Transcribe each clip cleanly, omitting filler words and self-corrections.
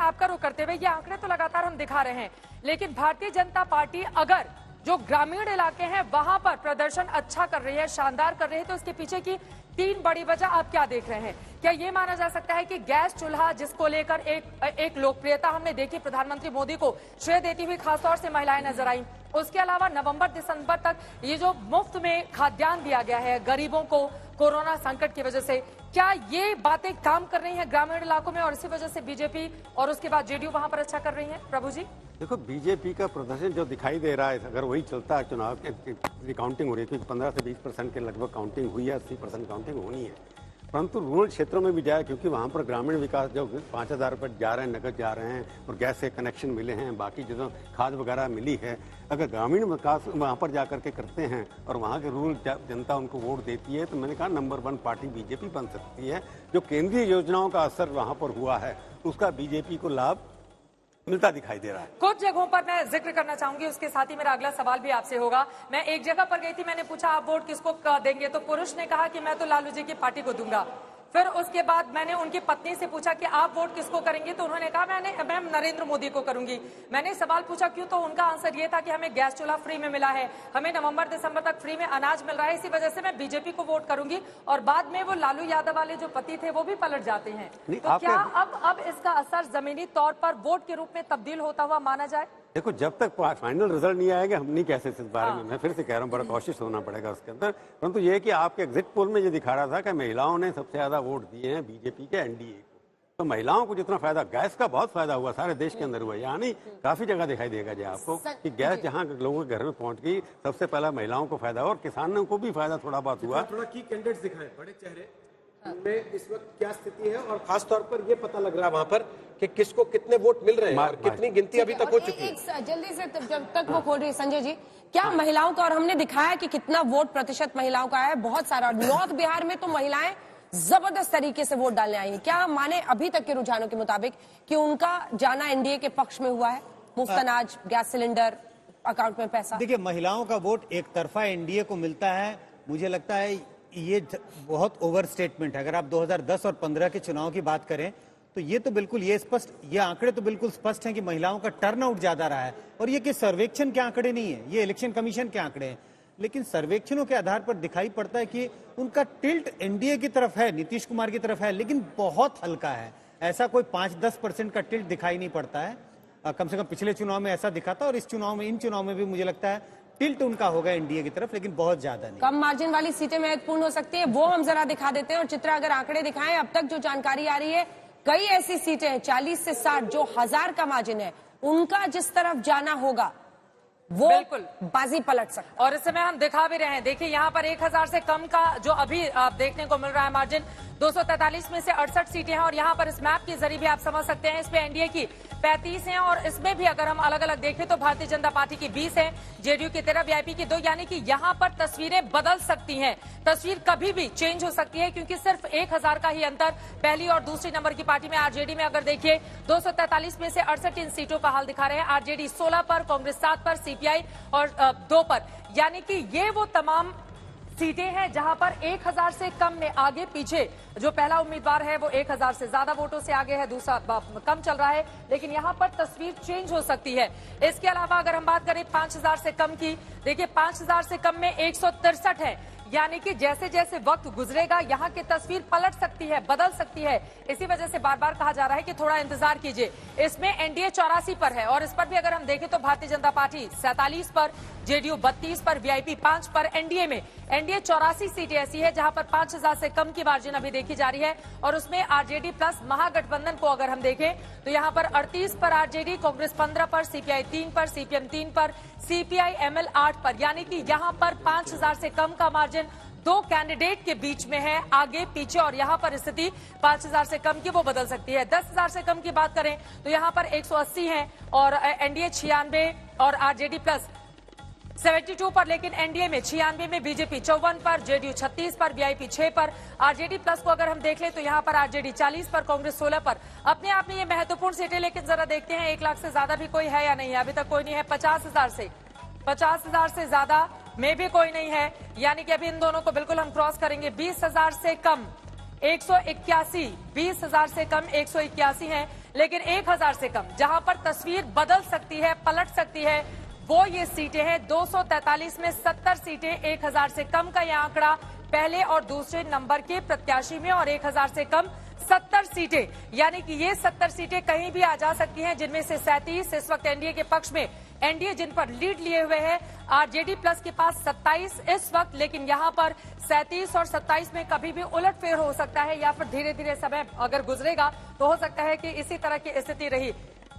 आपका रुख करते हुए, ये आंकड़े तो लगातार हम दिखा रहे हैं, लेकिन भारतीय जनता पार्टी अगर जो ग्रामीण इलाके हैं वहां पर प्रदर्शन अच्छा कर रही है, शानदार कर रही है, तो इसके पीछे की 3 बड़ी वजह आप क्या देख रहे हैं? क्या ये माना जा सकता है कि गैस चूल्हा, जिसको लेकर एक लोकप्रियता हमने देखी, प्रधानमंत्री मोदी को श्रेय देती हुई खासतौर से महिलाएं नजर आई, उसके अलावा नवंबर दिसंबर तक ये जो मुफ्त में खाद्यान्न दिया गया है गरीबों को कोरोना संकट की वजह से, क्या ये बातें काम कर रही हैं ग्रामीण इलाकों में और इसी वजह से बीजेपी और उसके बाद जेडीयू वहां पर अच्छा कर रही है? प्रभु जी, देखो, बीजेपी का प्रदर्शन जो दिखाई दे रहा है, अगर वही चलता है, चुनाव की काउंटिंग हो रही है, क्योंकि 15 से 20% के लगभग काउंटिंग हुई है, 80% काउंटिंग होनी है, परंतु रूरल क्षेत्रों में भी जाए, क्योंकि वहाँ पर ग्रामीण विकास जो 5,000 रुपये जा रहे हैं, नकद जा रहे हैं, और गैस के कनेक्शन मिले हैं, बाकी जो खाद वगैरह मिली है, अगर ग्रामीण विकास वहाँ पर जा करके करते हैं और वहाँ के रूरल जनता उनको वोट देती है, तो मैंने कहा नंबर 1 पार्टी बीजेपी बन सकती है। जो केंद्रीय योजनाओं का असर वहाँ पर हुआ है, उसका बीजेपी को लाभ मिलता दिखाई दे रहा है। कुछ जगहों पर मैं जिक्र करना चाहूंगी, उसके साथ ही मेरा अगला सवाल भी आपसे होगा। मैं एक जगह पर गई थी, मैंने पूछा आप वोट किसको देंगे, तो पुरुष ने कहा कि मैं तो लालू जी की पार्टी को दूंगा। फिर उसके बाद मैंने उनकी पत्नी से पूछा कि आप वोट किसको करेंगे, तो उन्होंने कहा मैं नरेंद्र मोदी को करूंगी। मैंने सवाल पूछा क्यों, तो उनका आंसर ये था कि हमें गैस चूल्हा फ्री में मिला है, हमें नवंबर दिसंबर तक फ्री में अनाज मिल रहा है, इसी वजह से मैं बीजेपी को वोट करूंगी। और बाद में वो लालू यादव वाले जो पति थे वो भी पलट जाते हैं। तो क्या अब इसका असर जमीनी तौर पर वोट के रूप में तब्दील होता हुआ माना जाए? देखो, जब तक फाइनल रिजल्ट नहीं आएगा हम नहीं कह सकते इस बारे में। मैं फिर से कह रहा हूँ, बड़ा कोशिश होना पड़ेगा उसके अंदर। परंतु ये कि आपके एग्जिट पोल में ये दिखा रहा था कि महिलाओं ने सबसे ज्यादा वोट दिए हैं बीजेपी के एनडीए को, तो महिलाओं को जितना फायदा, गैस का बहुत फायदा हुआ, सारे देश के अंदर हुआ, यहाँ नहीं काफी जगह दिखाई देगा जी आपको कि गैस जहाँ लोगों के घर में पहुंच गई, सबसे पहला महिलाओं को फायदा, और किसानों को भी फायदा थोड़ा बहुत हुआ। थोड़ा की कैंडिडेट्स दिखाएं, बड़े चेहरे में इस वक्त क्या स्थिति है, और खास तौर पर ये पता लग रहा है वहां पर कि किसको कितने वोट मिल रहे हैं और कितनी गिनती अभी तक हो चुकी है। जल्दी से जब तक वो खोल रही है, संजय जी, क्या महिलाओं का, और हमने दिखाया कि कितना वोट प्रतिशत महिलाओं का है, बहुत सारा। नॉर्थ बिहार में तो महिलाएं जबरदस्त तरीके से वोट डालने आई हैं। क्या माने अभी तक के रुझानों के मुताबिक कि उनका जाना एनडीए के पक्ष में हुआ है? मुफ्त अनाज, गैस सिलेंडर, अकाउंट में पैसा। देखिए, महिलाओं का वोट एक तरफा एनडीए को मिलता है, मुझे लगता है ये बहुत ओवर स्टेटमेंट है। अगर आप 2010 और 15 के चुनाव की बात करें तो ये तो बिल्कुल ये आंकड़े तो बिल्कुल स्पष्ट हैं कि महिलाओं का टर्नआउट ज्यादा रहा है। और ये कि सर्वेक्षण के आंकड़े नहीं है, ये इलेक्शन कमीशन के आंकड़े हैं, लेकिन सर्वेक्षणों के आधार पर दिखाई पड़ता है कि उनका टिल्ट एनडीए की तरफ है, नीतीश कुमार की तरफ है, लेकिन बहुत हल्का है। ऐसा कोई 5-10% का टिल्ट दिखाई नहीं पड़ता है। कम से कम पिछले चुनाव में ऐसा दिखा था, और इस चुनाव में, इन चुनाव में भी मुझे लगता है टिल्ट उनका होगा एनडीए की तरफ, लेकिन बहुत ज्यादा नहीं। कम मार्जिन वाली सीटें महत्वपूर्ण हो सकती है, वो हम जरा दिखा देते हैं। और चित्रा, अगर आंकड़े दिखाएं, अब तक जो जानकारी आ रही है, कई ऐसी सीटें हैं 40 से 60 जो 1000 का मार्जिन है, उनका जिस तरफ जाना होगा वो बिल्कुल बाजी पलट सकता। और इस समय हम दिखा भी रहे हैं, देखिए यहाँ पर 1000 से कम का जो अभी आप देखने को मिल रहा है मार्जिन, 243 में से 68 सीटें हैं। और यहाँ पर इस मैप के जरिए भी आप समझ सकते हैं, इसमें एनडीए की 35 हैं, और इसमें भी अगर हम अलग अलग देखें तो भारतीय जनता पार्टी की 20 है, जेडीयू की 13, वीआईपी की 2, यानी कि यहाँ पर तस्वीरें बदल सकती हैं। तस्वीर कभी भी चेंज हो सकती है, क्योंकि सिर्फ 1000 का ही अंतर पहली और दूसरी नंबर की पार्टी में। आरजेडी में अगर देखिए 243 में से 68 इन सीटों का हाल दिखा रहे हैं, आरजेडी 16 पर, कांग्रेस 7 पर, सीपीआई और 2 पर, यानी कि ये वो तमाम सीटें हैं जहां पर 1000 से कम में आगे पीछे जो पहला उम्मीदवार है वो 1000 से ज्यादा वोटों से आगे है, दूसरा कम चल रहा है, लेकिन यहां पर तस्वीर चेंज हो सकती है। इसके अलावा अगर हम बात करें 5000 से कम की, देखिए 5000 से कम में 163 है, यानी कि जैसे जैसे वक्त गुजरेगा यहाँ की तस्वीर पलट सकती है, बदल सकती है। इसी वजह से बार बार कहा जा रहा है कि थोड़ा इंतजार कीजिए। इसमें एनडीए 84 पर है, और इस पर भी अगर हम देखें तो भारतीय जनता पार्टी 47 पर, जेडीयू 32 पर, वीआईपी 5 पर। एनडीए 84 सीटें ऐसी है जहां पर 5000 से कम की मार्जिन अभी देखी जा रही है, और उसमें आरजेडी प्लस महागठबंधन को अगर हम देखें तो यहाँ पर 38 पर आरजेडी, कांग्रेस 15 पर, सीपीआई 3 पर, सीपीएम 3 पर, सीपीआई एमएल 8 पर, यानी कि यहाँ पर 5000 से कम का मार्जिन 2 कैंडिडेट के बीच में है, आगे पीछे। और यहाँ पर स्थिति 5000 से कम की वो बदल सकती है। 10000 से कम की बात करें तो यहाँ पर 180 है, और एनडीए 96 और आरजेडी प्लस 72 पर, लेकिन एनडीए में 96 में, बीजेपी 54 पर, जेडीयू 36 पर, वीआईपी 6 पर। आरजेडी प्लस को अगर हम देख लें तो यहाँ पर आरजेडी 40 पर, कांग्रेस 16 पर। अपने आप में ये महत्वपूर्ण सीटें, लेकिन जरा देखते हैं 1 लाख से ज्यादा भी कोई है या नहीं है। अभी तक कोई नहीं है। 50,000 से ज्यादा में भी कोई नहीं है, यानी कि अभी इन दोनों को बिल्कुल हम क्रॉस करेंगे। 20,000 से कम 181, 20,000 से कम 181 है, लेकिन 1000 से कम जहां पर तस्वीर बदल सकती है, पलट सकती है, वो ये सीटें हैं। 243 में 70 सीटें, 1000 से कम का यह आंकड़ा पहले और दूसरे नंबर के प्रत्याशी में, और 1000 से कम 70 सीटें, यानी कि ये 70 सीटें कहीं भी आ जा सकती हैं, जिनमें से 37 इस वक्त एनडीए के पक्ष में, एनडीए जिन पर लीड लिए हुए है, आरजेडी प्लस के पास 27 इस वक्त, लेकिन यहां पर 37 और 27 में कभी भी उलटफेर हो सकता है, या फिर धीरे धीरे समय अगर गुजरेगा तो हो सकता है कि इसी तरह की स्थिति रही।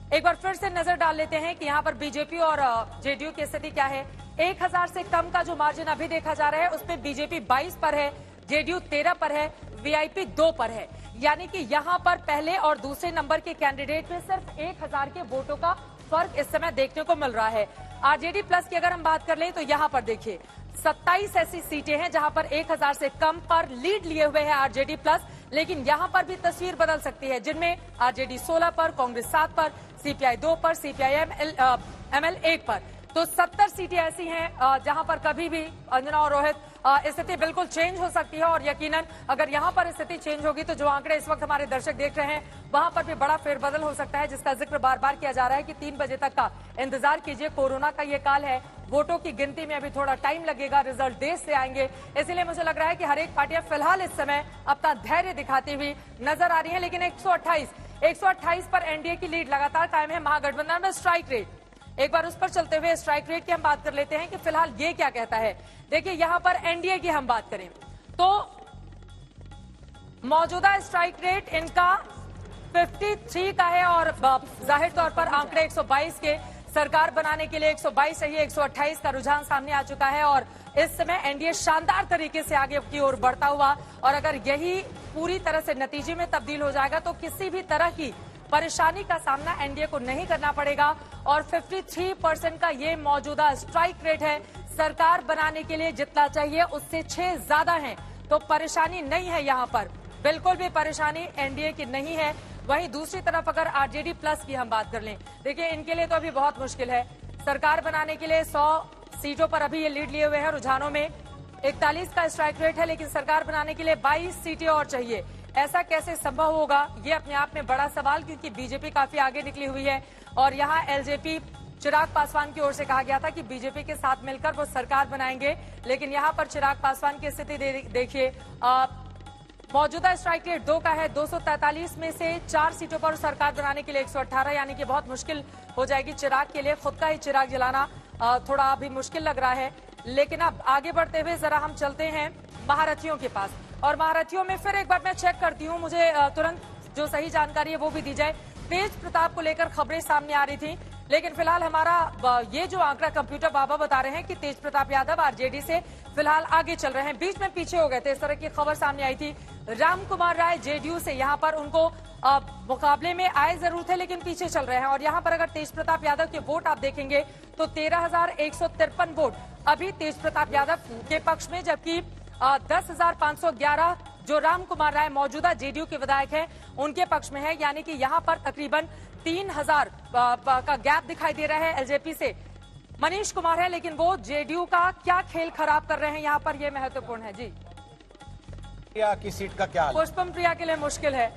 एक बार फिर से नजर डाल लेते हैं कि यहाँ पर बीजेपी और जेडीयू की स्थिति क्या है। 1000 से कम का जो मार्जिन अभी देखा जा रहा है उसमें बीजेपी 22 पर है, जेडीयू 13 पर है, वीआईपी 2 पर है, यानी कि यहाँ पर पहले और दूसरे नंबर के कैंडिडेट में सिर्फ 1000 के वोटों का फर्क इस समय देखने को मिल रहा है। आरजेडी प्लस की अगर हम बात कर लें तो यहाँ पर देखिए 27 ऐसी सीटें हैं जहां पर 1000 से कम पर लीड लिए हुए हैं आरजेडी प्लस, लेकिन यहां पर भी तस्वीर बदल सकती है, जिनमें आरजेडी 16 पर, कांग्रेस 7 पर, सीपीआई 2 पर, सीपीआईएम एमएल 1 पर। तो 70 सीटें ऐसी हैं जहां पर कभी भी अंजना और रोहित स्थिति बिल्कुल चेंज हो सकती है, और यकीनन अगर यहां पर स्थिति चेंज होगी तो जो आंकड़े इस वक्त हमारे दर्शक देख रहे हैं वहां पर भी बड़ा फेरबदल हो सकता है, जिसका जिक्र बार बार किया जा रहा है कि 3 बजे तक का इंतजार कीजिए। कोरोना का ये काल है, वोटों की गिनती में अभी थोड़ा टाइम लगेगा, रिजल्ट देर से आएंगे, इसलिए मुझे लग रहा है कि हर एक पार्टियां फिलहाल इस समय अपना धैर्य दिखाती हुई नजर आ रही है। लेकिन 128 पर एनडीए की लीड लगातार कायम है। महागठबंधन में स्ट्राइक रेट, एक बार उस पर चलते हुए स्ट्राइक रेट की हम बात कर लेते हैं कि फिलहाल ये क्या कहता है। देखिए यहां पर एनडीए की हम बात करें तो मौजूदा स्ट्राइक रेट इनका 53 का है, और जाहिर तौर पर आंकड़े 122 के सरकार बनाने के लिए 122 रही, 128 का रुझान सामने आ चुका है, और इस समय एनडीए शानदार तरीके से आगे की ओर बढ़ता हुआ, और अगर यही पूरी तरह से नतीजे में तब्दील हो जाएगा तो किसी भी तरह की परेशानी का सामना एनडीए को नहीं करना पड़ेगा, और 53% का ये मौजूदा स्ट्राइक रेट है। सरकार बनाने के लिए जितना चाहिए उससे 6 ज्यादा है, तो परेशानी नहीं है, यहाँ पर बिल्कुल भी परेशानी एनडीए की नहीं है। वहीं दूसरी तरफ अगर आरजेडी प्लस की हम बात कर लें, देखिए इनके लिए तो अभी बहुत मुश्किल है। सरकार बनाने के लिए 100 सीटों पर अभी ये लीड लिए हुए हैं, रुझानों में 41 का स्ट्राइक रेट है, लेकिन सरकार बनाने के लिए 22 सीटें और चाहिए। ऐसा कैसे संभव होगा, ये अपने आप में बड़ा सवाल, क्योंकि बीजेपी काफी आगे निकली हुई है, और यहाँ एलजेपी चिराग पासवान की ओर से कहा गया था कि बीजेपी के साथ मिलकर वो सरकार बनाएंगे, लेकिन यहाँ पर चिराग पासवान की स्थिति देखिए। मौजूदा स्ट्राइक रेट 2 का है, 243 में से 4 सीटों पर सरकार बनाने के लिए 118, यानी कि बहुत मुश्किल हो जाएगी चिराग के लिए, खुद का ही चिराग जलाना थोड़ा अभी मुश्किल लग रहा है। लेकिन अब आगे बढ़ते हुए जरा हम चलते हैं महारथियों के पास, और महारथियों में फिर एक बार मैं चेक करती हूँ, मुझे तुरंत जो सही जानकारी है वो भी दी जाए। तेज प्रताप को लेकर खबरें सामने आ रही थी, लेकिन फिलहाल हमारा ये जो आंकड़ा कंप्यूटर बाबा बता रहे हैं कि तेज प्रताप यादव आरजेडी से फिलहाल आगे चल रहे हैं, बीच में पीछे हो गए थे, इस तरह की खबर सामने आई थी। राम कुमार राय जेडीयू से यहाँ पर उनको मुकाबले में आए जरूर थे, लेकिन पीछे चल रहे हैं, और यहाँ पर अगर तेज प्रताप यादव के वोट आप देखेंगे तो 13,153 वोट अभी तेज प्रताप यादव के पक्ष में, जबकि 10,511 जो राम कुमार राय मौजूदा जेडीयू के विधायक हैं उनके पक्ष में है, यानी कि यहाँ पर तकरीबन 3,000 का गैप दिखाई दे रहा है एलजेपी से। मनीष कुमार है, लेकिन वो जेडीयू का क्या खेल खराब कर रहे हैं यहाँ पर, ये महत्वपूर्ण है। जी प्रिया की सीट का क्या हाल? पुष्पम प्रिया के लिए मुश्किल है।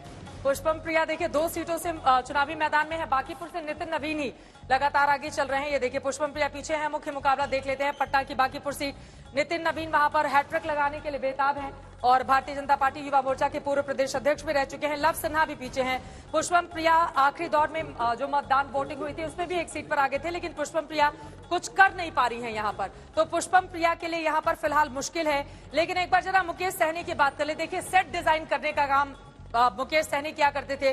पुष्पम प्रिया देखिए 2 सीटों से चुनावी मैदान में है, बांकीपुर से नितिन नवीन ही लगातार आगे चल रहे हैं। ये देखिए पुष्पम प्रिया पीछे है, मुख्य मुकाबला देख लेते हैं पटना की बांकीपुर सीट। नितिन नवीन वहां पर हैट्रिक लगाने के लिए बेताब हैं, और भारतीय जनता पार्टी युवा मोर्चा के पूर्व प्रदेश अध्यक्ष भी रह चुके हैं। लव सिन्हा भी पीछे हैं। पुष्पम प्रिया आखिरी दौर में जो मतदान वोटिंग हुई थी उसमें भी एक सीट पर आगे थे, लेकिन पुष्पम प्रिया कुछ कर नहीं पा रही हैं यहाँ पर, तो पुष्पम प्रिया के लिए यहाँ पर फिलहाल मुश्किल है। लेकिन एक बार जरा मुकेश सहनी की बात कर ले। देखिए सेट डिजाइन करने का काम मुकेश सहनी क्या करते थे।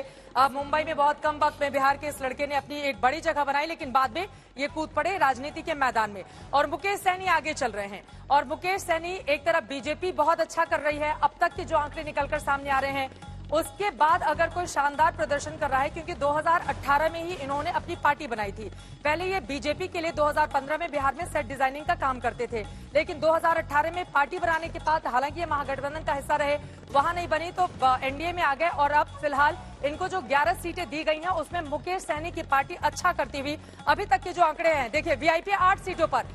मुंबई में बहुत कम वक्त में बिहार के इस लड़के ने अपनी एक बड़ी जगह बनाई, लेकिन बाद में ये कूद पड़े राजनीति के मैदान में, और मुकेश सहनी आगे चल रहे हैं। और मुकेश सहनी एक तरफ बीजेपी बहुत अच्छा कर रही है, अब तक के जो आंकड़े निकलकर सामने आ रहे हैं, उसके बाद अगर कोई शानदार प्रदर्शन कर रहा है, क्योंकि 2018 में ही इन्होंने अपनी पार्टी बनाई थी। पहले ये बीजेपी के लिए 2015 में बिहार में सेट डिजाइनिंग का काम करते थे, लेकिन 2018 में पार्टी बनाने के बाद, हालांकि ये महागठबंधन का हिस्सा रहे, वहां नहीं बनी तो एनडीए में आ गए, और अब फिलहाल इनको जो 11 सीटें दी गई हैं उसमें मुकेश सहनी की पार्टी अच्छा करती हुई अभी तक के जो आंकड़े हैं, देखिए वीआईपी 8 सीटों पर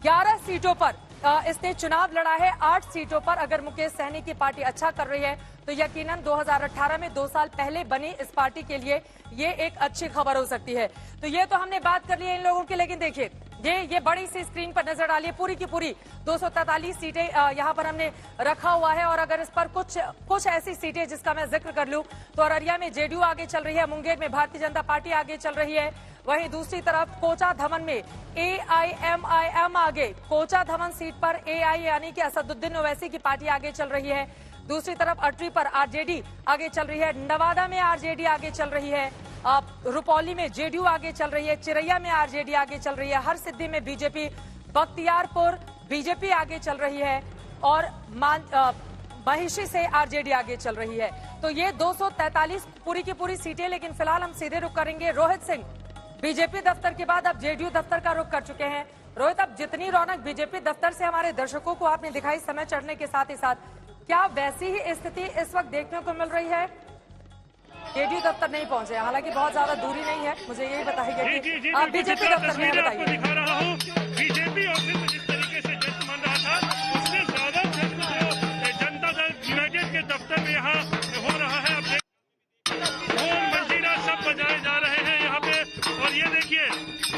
11 सीटों पर इसने चुनाव लड़ा है 8 सीटों पर। अगर मुकेश सहनी की पार्टी अच्छा कर रही है तो यकीनन 2018 में 2 साल पहले बनी इस पार्टी के लिए ये एक अच्छी खबर हो सकती है। तो ये तो हमने बात कर ली है इन लोगों की, लेकिन देखिए ये बड़ी सी स्क्रीन पर नजर डालिए, पूरी की पूरी 243 सीटें यहाँ पर हमने रखा हुआ है। और अगर इस पर कुछ ऐसी सीटें जिसका मैं जिक्र कर लूं तो अररिया में जेडीयू आगे चल रही है, मुंगेर में भारतीय जनता पार्टी आगे चल रही है, वहीं दूसरी तरफ कोचा धमन में AIMIM आगे, कोचा धमन सीट पर AI यानी कि असदुद्दीन ओवैसी की पार्टी आगे चल रही है। दूसरी तरफ अटरी पर RJD आगे चल रही है, नवादा में RJD आगे चल रही है, रुपौली में जेडीयू आगे चल रही है, चिरैया में RJD आगे चल रही है, हर सिद्धि में बीजेपी, बख्तियारपुर बीजेपी आगे चल रही है और महिषी से RJD आगे चल रही है। तो ये 243 पूरी की पूरी सीटें। लेकिन फिलहाल हम सीधे रुख करेंगे रोहित सिंह, बीजेपी दफ्तर के बाद अब जेडीयू दफ्तर का रुख कर चुके हैं। रोहित, अब जितनी रौनक बीजेपी दफ्तर से हमारे दर्शकों को आपने दिखाई समय चढ़ने के साथ ही साथ, क्या वैसी ही स्थिति इस वक्त देखने को मिल रही है? जेडीयू दफ्तर नहीं पहुंचे, हालांकि बहुत ज्यादा दूरी नहीं है, मुझे यही बताइए कि आप बीजेपी दफ्तर में बताइए। दिखा रहा हूँ बीजेपी ऑफिस में जिस तरीके से जश्न मन रहा था, उससे ज्यादा जश्न जो जनता दल यूनाइटेड के दफ्तर में यहाँ हो रहा है। अब ढोल मंजीरा सब बजाए जा रहे हैं यहाँ पे। और ये देखिए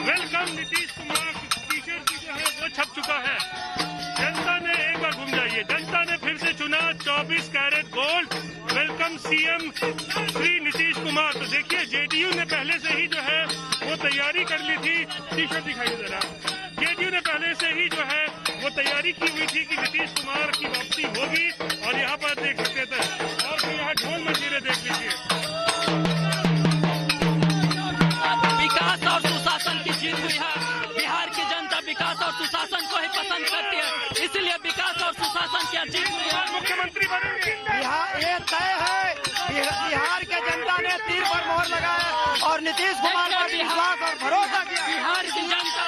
welcome Nitish Kumar T shirt जो है वो छप चुका है। जनता ने एक बार घूम जाइए, जनता ने फिर से चुना 24 carat gold, welcome CM Shri Nitish Kumar. तो देखिए जेडीयू ने पहले से ही जो है वो तैयारी कर ली थी, टी शर्ट दिखाई दे रहा, जेडीयू ने पहले से ही जो है वो तैयारी की हुई थी कि नीतीश कुमार की वापसी होगी। और यहाँ पर देख सकते थे और फिर यहाँ ढोल मंजीरे देख लीजिए। विकास और सुशासन की जीत हुई है। बिहार की जनता विकास और सुशासन को ही पसंद करती है, इसलिए विकास और सुशासन की जीत हुई है। मुख्यमंत्री बनेंगे बिहार, ये तय है। बिहार के जनता ने तीर पर मोहर लगाया और नीतीश कुमार पर विश्वास और भरोसा किया। बिहार की जनता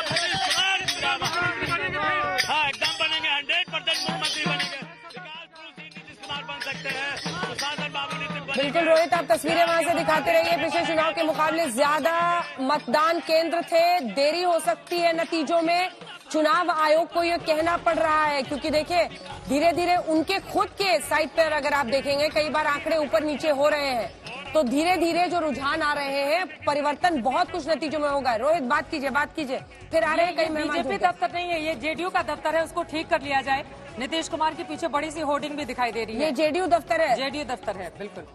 हाँ एकदम बनेंगे, 100% मुख्यमंत्री बनेंगे। विकास पुरुष नीतीश कुमार बन सकते हैं, सुशासन बाबू नीतीश। बिल्कुल रोहित, आप तस्वीरें वहां से दिखाते रहिए। पिछले चुनाव के मुकाबले ज्यादा मतदान केंद्र थे, देरी हो सकती है नतीजों में, चुनाव आयोग को ये कहना पड़ रहा है, क्योंकि देखिए धीरे धीरे उनके खुद के साइट पर अगर आप देखेंगे कई बार आंकड़े ऊपर नीचे हो रहे हैं, तो धीरे धीरे जो रुझान आ रहे हैं, परिवर्तन बहुत कुछ नतीजों में होगा। रोहित बात कीजिए, फिर आ रहे हैं कई मेहमान। बीजेपी दफ्तर नहीं है, ये जेडीयू का दफ्तर है, उसको ठीक कर लिया जाए। नीतीश कुमार के पीछे बड़ी सी होर्डिंग भी दिखाई दे रही है, ये जेडीयू दफ्तर है, जेडीयू दफ्तर है बिल्कुल।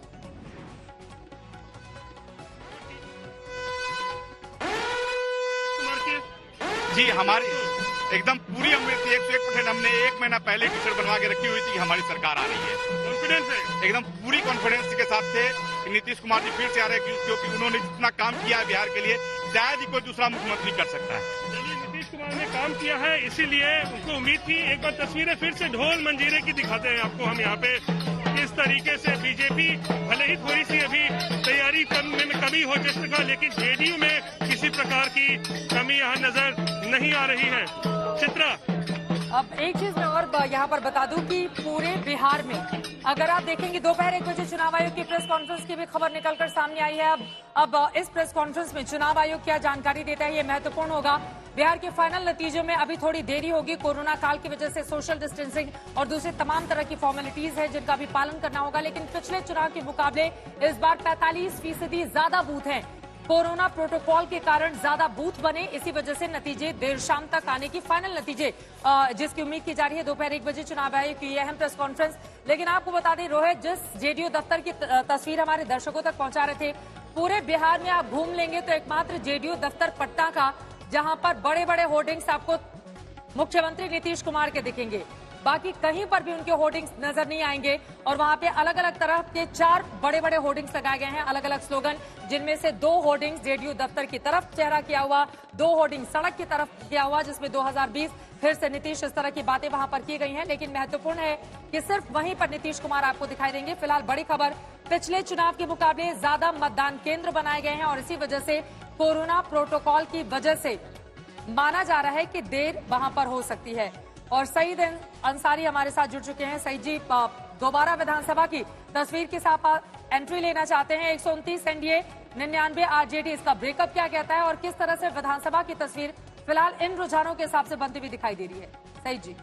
जी हमारी एकदम पूरी उम्मीद थी, 101% हमने 1 महीना पहले टिकट बनवा के रखी हुई थी कि हमारी सरकार आ रही है। कॉन्फिडेंस है, एकदम पूरी कॉन्फिडेंस के साथ थे कि नीतीश कुमार जी फिर से आ रहे हैं, क्योंकि उन्होंने जितना काम किया है बिहार के लिए शायद ही कोई दूसरा मुख्यमंत्री कर सकता है। नीतीश कुमार ने काम किया है, इसीलिए उनको उम्मीद थी। एक बार तस्वीरें फिर से ढोल मंजीरे की दिखाते हैं आपको हम यहाँ पे। इस तरीके से बीजेपी भले ही थोड़ी सी अभी तैयारी करने में कमी हो जश्न का, लेकिन जेडीयू में किसी प्रकार की कमी यहाँ नजर नहीं आ रही है। चित्रा, अब एक चीज मैं और यहाँ पर बता दूं कि पूरे बिहार में अगर आप देखेंगे दोपहर 1 बजे चुनाव आयोग की प्रेस कॉन्फ्रेंस की भी खबर निकलकर सामने आई है। अब इस प्रेस कॉन्फ्रेंस में चुनाव आयोग क्या जानकारी देता है ये महत्वपूर्ण होगा। बिहार के फाइनल नतीजों में अभी थोड़ी देरी होगी, कोरोना काल की वजह से सोशल डिस्टेंसिंग और दूसरी तमाम तरह की फॉर्मेलिटीज है जिनका भी पालन करना होगा। लेकिन पिछले चुनाव के मुकाबले इस बार 45% ज्यादा बूथ हैं। कोरोना प्रोटोकॉल के कारण ज्यादा बूथ बने, इसी वजह से नतीजे देर शाम तक आने की फाइनल नतीजे जिसकी उम्मीद की जा रही है। दोपहर 1 बजे चुनाव आयोग की अहम प्रेस कॉन्फ्रेंस। लेकिन आपको बता दें रोहित, जिस जेडीयू दफ्तर की तस्वीर हमारे दर्शकों तक पहुंचा रहे थे, पूरे बिहार में आप घूम लेंगे तो एकमात्र जेडीयू दफ्तर पटना का, जहां पर बड़े बड़े होर्डिंग्स आपको मुख्यमंत्री नीतीश कुमार के दिखेंगे, बाकी कहीं पर भी उनके होर्डिंग्स नजर नहीं आएंगे। और वहां पे अलग अलग तरह के 4 बड़े बड़े होर्डिंग्स लगाए गए हैं, अलग अलग स्लोगन, जिनमें से 2 होर्डिंग्स जेडीयू दफ्तर की तरफ चेहरा किया हुआ, 2 होर्डिंग सड़क की तरफ किया हुआ, जिसमें 2020 फिर से नीतीश, इस तरह की बातें वहां पर की गई हैं। लेकिन महत्वपूर्ण है कि सिर्फ वहीं पर नीतीश कुमार आपको दिखाई देंगे। फिलहाल बड़ी खबर, पिछले चुनाव के मुकाबले ज्यादा मतदान केंद्र बनाए गए हैं और इसी वजह से कोरोना प्रोटोकॉल की वजह से माना जा रहा है कि देर वहां पर हो सकती है। और सईद अंसारी हमारे साथ जुड़ चुके हैं। सईद जी, दोबारा विधानसभा की तस्वीर के साथ एंट्री लेना चाहते हैं। 129 एनडीए, 99 आरजेडी, इसका ब्रेकअप क्या कहता है और किस तरह से विधानसभा की तस्वीर फिलहाल इन रुझानों के हिसाब से बनती हुई दिखाई दे रही है? सईद जी।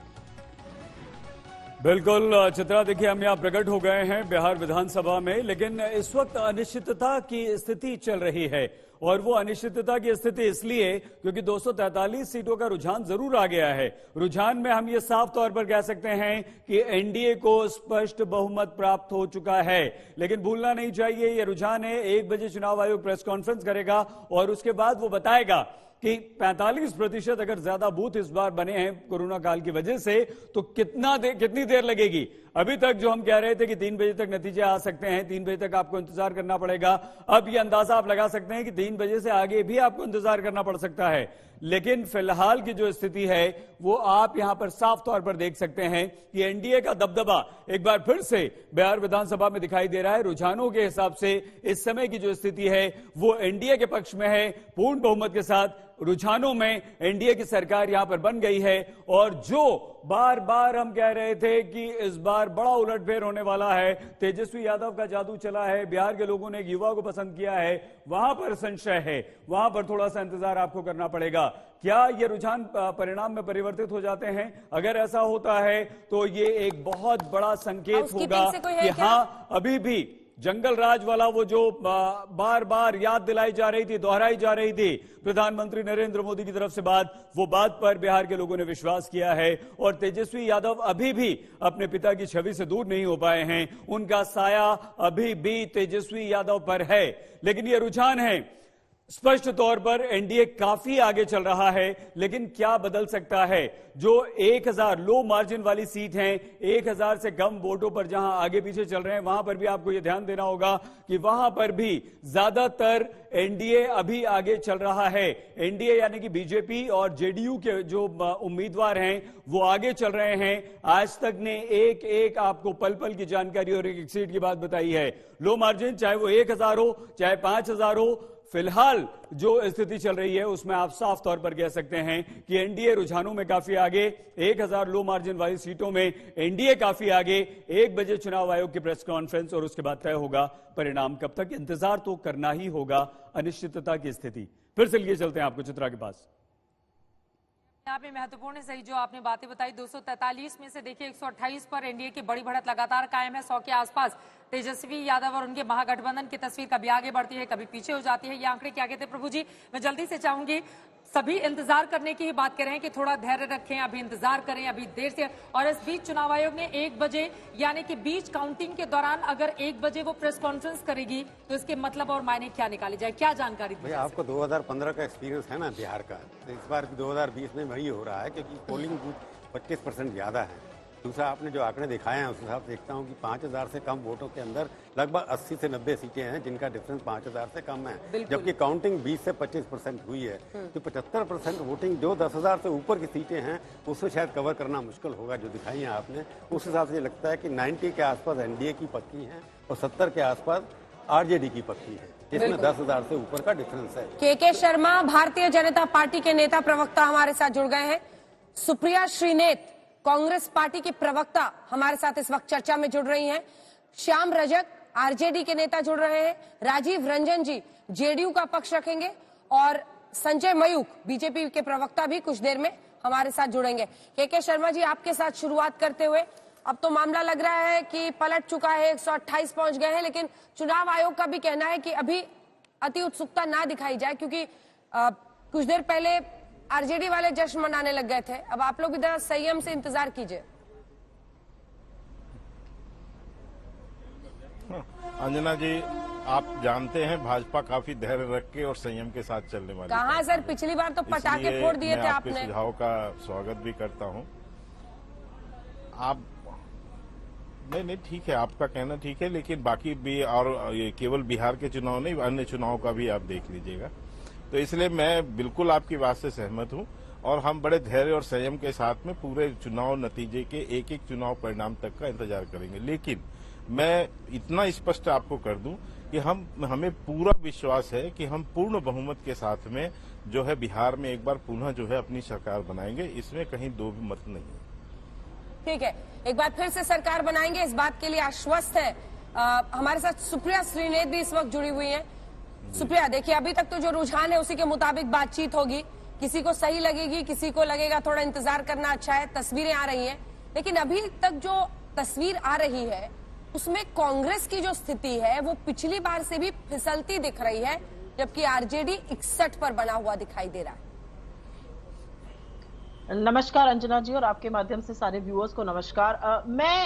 बिल्कुल चित्रा, देखिए हम यहाँ प्रकट हो गए हैं बिहार विधानसभा में, लेकिन इस वक्त अनिश्चितता की स्थिति चल रही है। और वो अनिश्चितता की स्थिति इसलिए क्योंकि 243 सीटों का रुझान जरूर आ गया है। रुझान में हम ये साफ तौर पर कह सकते हैं कि एनडीए को स्पष्ट बहुमत प्राप्त हो चुका है। लेकिन भूलना नहीं चाहिए, ये रुझान है। 1 बजे चुनाव आयोग प्रेस कॉन्फ्रेंस करेगा और उसके बाद वो बताएगा कि 45% अगर ज्यादा बूथ इस बार बने हैं कोरोना काल की वजह से तो कितनी देर लगेगी। अभी तक जो हम कह रहे थे कि 3 बजे तक नतीजे आ सकते हैं, 3 बजे तक आपको इंतजार करना पड़ेगा, अब ये अंदाजा आप लगा सकते हैं कि 3 बजे से आगे भी आपको इंतजार करना पड़ सकता है। लेकिन फिलहाल की जो स्थिति है वो आप यहां पर साफ तौर पर देख सकते हैं कि एनडीए का दबदबा एक बार फिर से बिहार विधानसभा में दिखाई दे रहा है। रुझानों के हिसाब से इस समय की जो स्थिति है वो एनडीए के पक्ष में है। पूर्ण बहुमत के साथ रुझानों में एनडीए की सरकार यहां पर बन गई है। और जो बार बार हम कह रहे थे कि इस बार बड़ा उलटफेर होने वाला है, तेजस्वी यादव का जादू चला है, बिहार के लोगों ने एक युवा को पसंद किया है, वहां पर संशय है, वहां पर थोड़ा सा इंतजार आपको करना पड़ेगा। क्या ये रुझान परिणाम में परिवर्तित हो जाते हैं? अगर ऐसा होता है तो ये एक बहुत बड़ा संकेत होगा कि हाँ, अभी भी जंगल राज वाला वो जो बार बार याद दिलाई जा रही थी, दोहराई जा रही थी प्रधानमंत्री नरेंद्र मोदी की तरफ से बात, वो बात पर बिहार के लोगों ने विश्वास किया है। और तेजस्वी यादव अभी भी अपने पिता की छवि से दूर नहीं हो पाए हैं, उनका साया अभी भी तेजस्वी यादव पर है। लेकिन ये रुझान है, स्पष्ट तौर पर एनडीए काफी आगे चल रहा है। लेकिन क्या बदल सकता है? जो 1000 लो मार्जिन वाली सीट हैं, 1000 से कम वोटों पर जहां आगे पीछे चल रहे हैं, वहां पर भी आपको यह ध्यान देना होगा कि वहां पर भी ज्यादातर एनडीए अभी आगे चल रहा है। एनडीए यानी कि बीजेपी और जेडीयू के जो उम्मीदवार हैं वो आगे चल रहे हैं। आज तक ने एक एक आपको पल पल की जानकारी और एक सीट की बात बताई है। लो मार्जिन चाहे वो 1000 हो चाहे 5000 हो, फिलहाल जो स्थिति चल रही है उसमें आप साफ तौर पर कह सकते हैं कि एनडीए रुझानों में काफी आगे। 1000 लो मार्जिन वाली सीटों में एनडीए काफी आगे। 1 बजे चुनाव आयोग की प्रेस कॉन्फ्रेंस और उसके बाद तय होगा परिणाम। कब तक इंतजार तो करना ही होगा, अनिश्चितता की स्थिति। फिर से लिए चलते हैं आपको चित्रा के पास। यहाँ पे महत्वपूर्ण सही जो आपने बातें बताई, 243 में से देखिए 128 पर एनडीए की बड़ी बढ़त लगातार कायम है। 100 के आसपास तेजस्वी यादव और उनके महागठबंधन की तस्वीर कभी आगे बढ़ती है कभी पीछे हो जाती है। ये आंकड़े क्या कहते हैं प्रभु जी? मैं जल्दी से चाहूंगी, सभी इंतजार करने की ही बात कर रहे हैं कि थोड़ा धैर्य रखें, अभी इंतजार करें, अभी देर से। और इस बीच चुनाव आयोग ने 1 बजे यानी कि बीच काउंटिंग के दौरान अगर 1 बजे वो प्रेस कॉन्फ्रेंस करेगी तो इसके मतलब और मायने क्या निकाली जाए, क्या जानकारी दी? आपको 2015 का एक्सपीरियंस है ना बिहार का, तो इस बार 2020 में वही हो रहा है क्योंकि पोलिंग बूथ 25% ज्यादा है। दूसरा, आपने जो आंकड़े दिखाए हैं उस हिसाब से देखता हूं कि 5000 से कम वोटों के अंदर लगभग 80 से 90 सीटें हैं जिनका डिफरेंस 5000 से कम है, जबकि काउंटिंग 20 से 25% हुई है। तो 75% वोटिंग जो 10,000 से ऊपर की सीटें हैं उसमें शायद कवर करना मुश्किल होगा जो दिखाई है आपने। उस हिसाब से लगता है कि 90 के आसपास एनडीए की पक्की है और 70 के आसपास आरजेडी की पक्की है, जिसमें 10,000 से ऊपर का डिफरेंस है। के शर्मा भारतीय जनता पार्टी के नेता प्रवक्ता हमारे साथ जुड़ गए हैं। सुप्रिया श्रीनेत कांग्रेस पार्टी की प्रवक्ता हमारे साथ इस वक्त चर्चा में जुड़ रही हैं। श्याम रजक आरजेडी के नेता जुड़ रहे हैं। राजीव रंजन जी जेडीयू का पक्ष रखेंगे और संजय मयूख बीजेपी के प्रवक्ता भी कुछ देर में हमारे साथ जुड़ेंगे। के शर्मा जी, आपके साथ शुरुआत करते हुए, अब तो मामला लग रहा है कि पलट चुका है, 128 पहुंच गए हैं, लेकिन चुनाव आयोग का भी कहना है कि अभी अति उत्सुकता ना दिखाई जाए क्योंकि कुछ देर पहले आरजेडी वाले जश्न मनाने लग गए थे। अब आप लोग भी जरा संयम से इंतजार कीजिए। अंजना जी, आप जानते हैं भाजपा काफी धैर्य रख के और संयम के साथ चलने वाली। कहाँ सर, पिछली बार तो पटाखे फोड़ दिए थे आपने। सुझाव का स्वागत भी करता हूं। आप नहीं ठीक है, आपका कहना ठीक है, लेकिन बाकी भी और ये केवल बिहार के चुनाव नहीं, अन्य चुनाव का भी आप देख लीजिएगा। तो इसलिए मैं बिल्कुल आपकी बात से सहमत हूं और हम बड़े धैर्य और संयम के साथ में पूरे चुनाव नतीजे के एक एक चुनाव परिणाम तक का इंतजार करेंगे। लेकिन मैं इतना स्पष्ट आपको कर दूं कि हमें पूरा विश्वास है कि हम पूर्ण बहुमत के साथ में जो है बिहार में एक बार पुनः जो है अपनी सरकार बनाएंगे, इसमें कहीं दो भी मत नहीं है। ठीक है, एक बार फिर से सरकार बनाएंगे, इस बात के लिए आश्वस्त है। हमारे साथ सुप्रिया श्रीनेत भी इस वक्त जुड़ी हुई है। सुप्रिया, देखिए अभी तक तो जो रुझान है उसी के मुताबिक बातचीत होगी, किसी को सही लगेगी, किसी को लगेगा थोड़ा इंतजार करना अच्छा है, तस्वीरें आ रही हैं, लेकिन अभी तक जो तस्वीर आ रही है उसमें कांग्रेस की जो स्थिति है वो पिछली बार से भी फिसलती दिख रही है, जबकि आरजेडी 61 पर बना हुआ दिखाई दे रहा है। नमस्कार अंजना जी, और आपके माध्यम से सारे व्यूअर्स को नमस्कार। मैं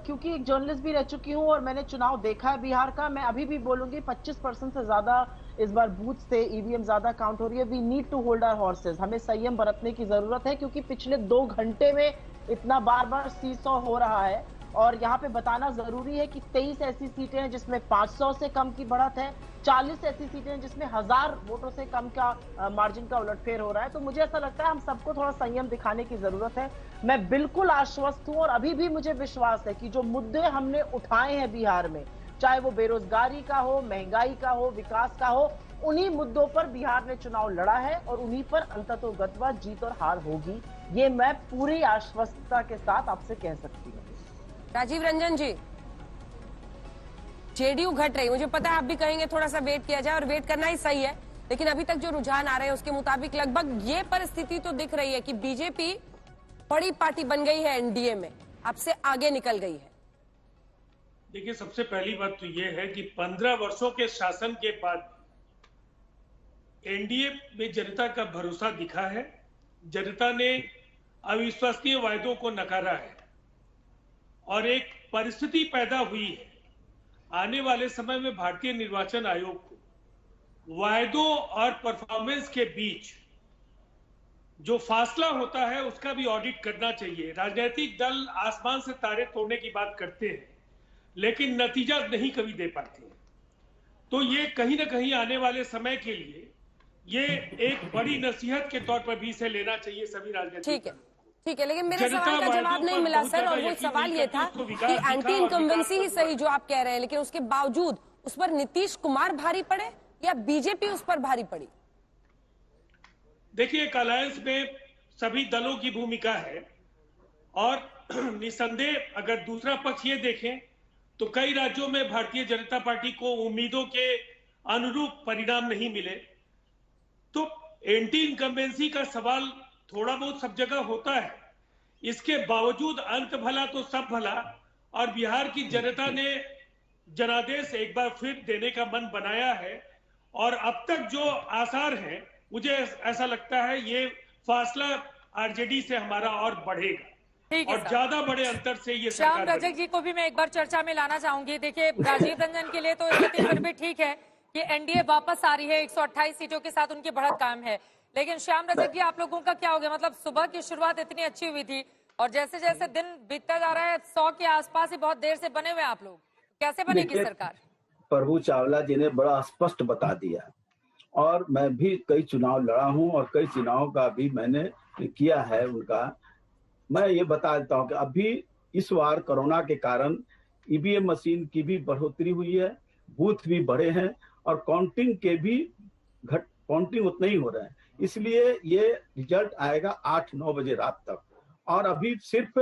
क्योंकि एक जर्नलिस्ट भी रह चुकी हूं और मैंने चुनाव देखा है बिहार का, मैं अभी भी बोलूंगी 25% से ज्यादा इस बार बूथ से ईवीएम ज्यादा काउंट हो रही है। We need to hold our horses, हमें संयम बरतने की जरूरत है, क्योंकि पिछले 2 घंटे में इतना बार बार सीसॉ हो रहा है। और यहाँ पे बताना जरूरी है कि 23 ऐसी सीटें हैं जिसमें 500 से कम की बढ़त है, 40 ऐसी सीटें हैं जिसमें 1000 वोटों से कम का मार्जिन का उलटफेर हो रहा है। तो मुझे ऐसा लगता है हम सबको थोड़ा संयम दिखाने की जरूरत है। मैं बिल्कुल आश्वस्त हूं और अभी भी मुझे विश्वास है कि जो मुद्दे हमने उठाए हैं बिहार में, चाहे वो बेरोजगारी का हो, महंगाई का हो, विकास का हो, उन्हीं मुद्दों पर बिहार ने चुनाव लड़ा है और उन्हीं पर अंततोगत्वा जीत और हार होगी। ये मैं पूरी आश्वस्तता के साथ आपसे कह सकती हूँ। राजीव रंजन जी, जेडीयू घट रही, मुझे पता है आप भी कहेंगे थोड़ा सा वेट किया जाए और वेट करना ही सही है, लेकिन अभी तक जो रुझान आ रहे हैं उसके मुताबिक लगभग ये परिस्थिति तो दिख रही है कि बीजेपी बड़ी पार्टी बन गई है, एनडीए में आपसे आगे निकल गई है। देखिए, सबसे पहली बात तो ये है कि 15 वर्षों के शासन के बाद एनडीए में जनता का भरोसा दिखा है। जनता ने अविश्वसनीय वायदों को नकारा है और एक परिस्थिति पैदा हुई है आने वाले समय में भारतीय निर्वाचन आयोग को वायदों और परफॉर्मेंस के बीच जो फासला होता है उसका भी ऑडिट करना चाहिए। राजनीतिक दल आसमान से तारे तोड़ने की बात करते हैं लेकिन नतीजा नहीं कभी दे पाते हैं। तो ये कहीं ना कहीं आने वाले समय के लिए ये एक बड़ी नसीहत के तौर पर भी इसे लेना चाहिए सभी राजनीतिक। ठीक है, लेकिन मेरे सवाल का जवाब नहीं मिला सर, और वो सवाल ये था कि एंटी इनकम्बेंसी ही सही जो आप कह रहे हैं, लेकिन उसके बावजूद उस पर नीतीश कुमार भारी पड़े या बीजेपी उस पर भारी पड़ी? देखिए, एक अलायंस में सभी दलों की भूमिका है और निसंदेह अगर दूसरा पक्ष ये देखें तो कई राज्यों में भारतीय जनता पार्टी को उम्मीदों के अनुरूप परिणाम नहीं मिले। तो एंटी इनकम्बेंसी का सवाल थोड़ा बहुत सब जगह होता है, इसके बावजूद अंत भला तो सब भला, और बिहार की जनता ने जनादेश एक बार फिर देने का मन बनाया है और अब तक जो आसार हैं मुझे ऐसा लगता है ये फासला आरजेडी से हमारा और बढ़ेगा और ज्यादा बड़े अंतर से ये श्याम रजक जी को भी मैं एक बार चर्चा में लाना चाहूंगी। देखिए, राजीव रंजन के लिए तो स्थिति फिर भी ठीक है कि एनडीए वापस आ रही है, 128 सीटों के साथ उनकी बढ़त कायम है, लेकिन श्याम रजक जी आप लोगों का क्या हो गया? मतलब सुबह की शुरुआत इतनी अच्छी हुई थी और जैसे जैसे दिन बीतता जा रहा है 100 के आसपास ही बहुत देर से बने हुए आप लोग, कैसे बनेगी सरकार? प्रभु चावला जी ने बड़ा स्पष्ट बता दिया और मैं भी कई चुनाव लड़ा हूं और कई चुनाव का भी मैंने किया है उनका। मैं ये बता देता हूं कि अभी इस बार कोरोना के कारण ईवीएम मशीन की भी बढ़ोतरी हुई है, बूथ भी बढ़े हैं और काउंटिंग के भी काउंटिंग उतना ही हो रहा है, इसलिए ये रिजल्ट आएगा 8-9 बजे रात तक और अभी सिर्फ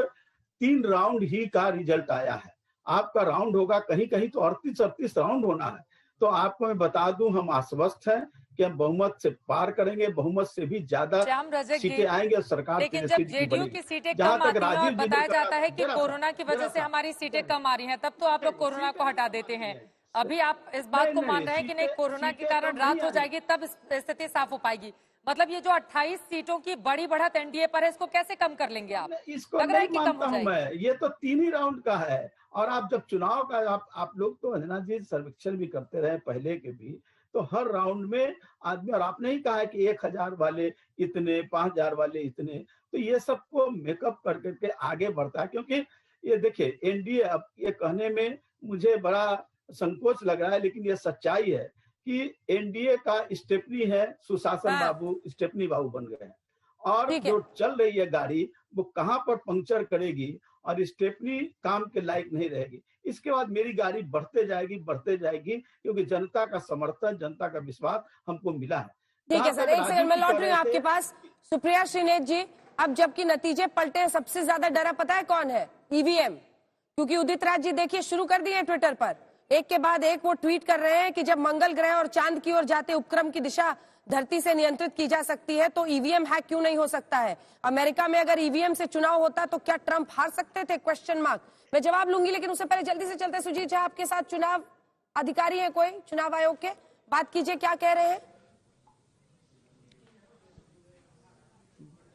3 राउंड ही का रिजल्ट आया है। आपका राउंड होगा कहीं कहीं तो 38-38 राउंड होना है। तो आपको मैं बता दूं हम आश्वस्त हैं कि हम बहुमत से पार करेंगे, बहुमत से भी ज्यादा सीटें आएंगे और सरकार लेकिन जब जेडीयू की सीटें कम आती हैं और बताया जाता है कि कोरोना की वजह से हमारी सीटें कम आ रही हैं, तब तो आप लोग कोरोना को हटा देते हैं। अभी आप इस बात को मान रहे हैं कि नहीं, कोरोना के कारण रात हो जाएगी तब स्थिति साफ हो पाएगी। मतलब ये जो 28 सीटों की बड़ी बढ़त एनडीए पर है, इसको कैसे कम कर लेंगे आप? इसको नहीं मानता हूं मैं, ये तो 3 ही राउंड का है। और आप जब चुनाव का आप लोग तो अंजना जी सर्वेक्षण भी करते रहे पहले के भी, तो हर राउंड में आदमी, और आपने ही कहा है कि 1000 वाले इतने, 5000 वाले इतने, तो ये सबको मेकअप करके आगे बढ़ता है। क्योंकि ये देखिए एनडीए, अब ये कहने में मुझे बड़ा संकोच लग रहा है लेकिन ये सच्चाई है कि एनडीए का स्टेपनी है सुशासन बाबू, स्टेपनी बाबू बन गए हैं और जो चल रही है गाड़ी वो कहां पर पंक्चर करेगी और स्टेपनी काम के लायक नहीं रहेगी। इसके बाद मेरी गाड़ी बढ़ते जाएगी क्योंकि जनता का समर्थन, जनता का विश्वास हमको मिला है। ठीक है सर, एक सेकंड में लौट रही हूँ आपके पास। सुप्रिया श्रीनेत जी, अब जबकि नतीजे पलटे, सबसे ज्यादा डरा पता है कौन है? ईवीएम। क्योंकि उदित राज जी देखिए शुरू कर दिए ट्विटर पर, एक के बाद एक वो ट्वीट कर रहे हैं कि जब मंगल ग्रह और चांद की ओर जाते उपक्रम की दिशा धरती से नियंत्रित की जा सकती है, तो ईवीएम हैक क्यों नहीं हो सकता है? अमेरिका में अगर ईवीएम से चुनाव होता तो क्या ट्रंप हार सकते थे? Question mark. मैं जवाब लूंगी, लेकिन उससे पहले जल्दी से चलते सुजीत झा आपके साथ चुनाव अधिकारी है कोई चुनाव आयोग के, बात कीजिए, क्या कह रहे हैं?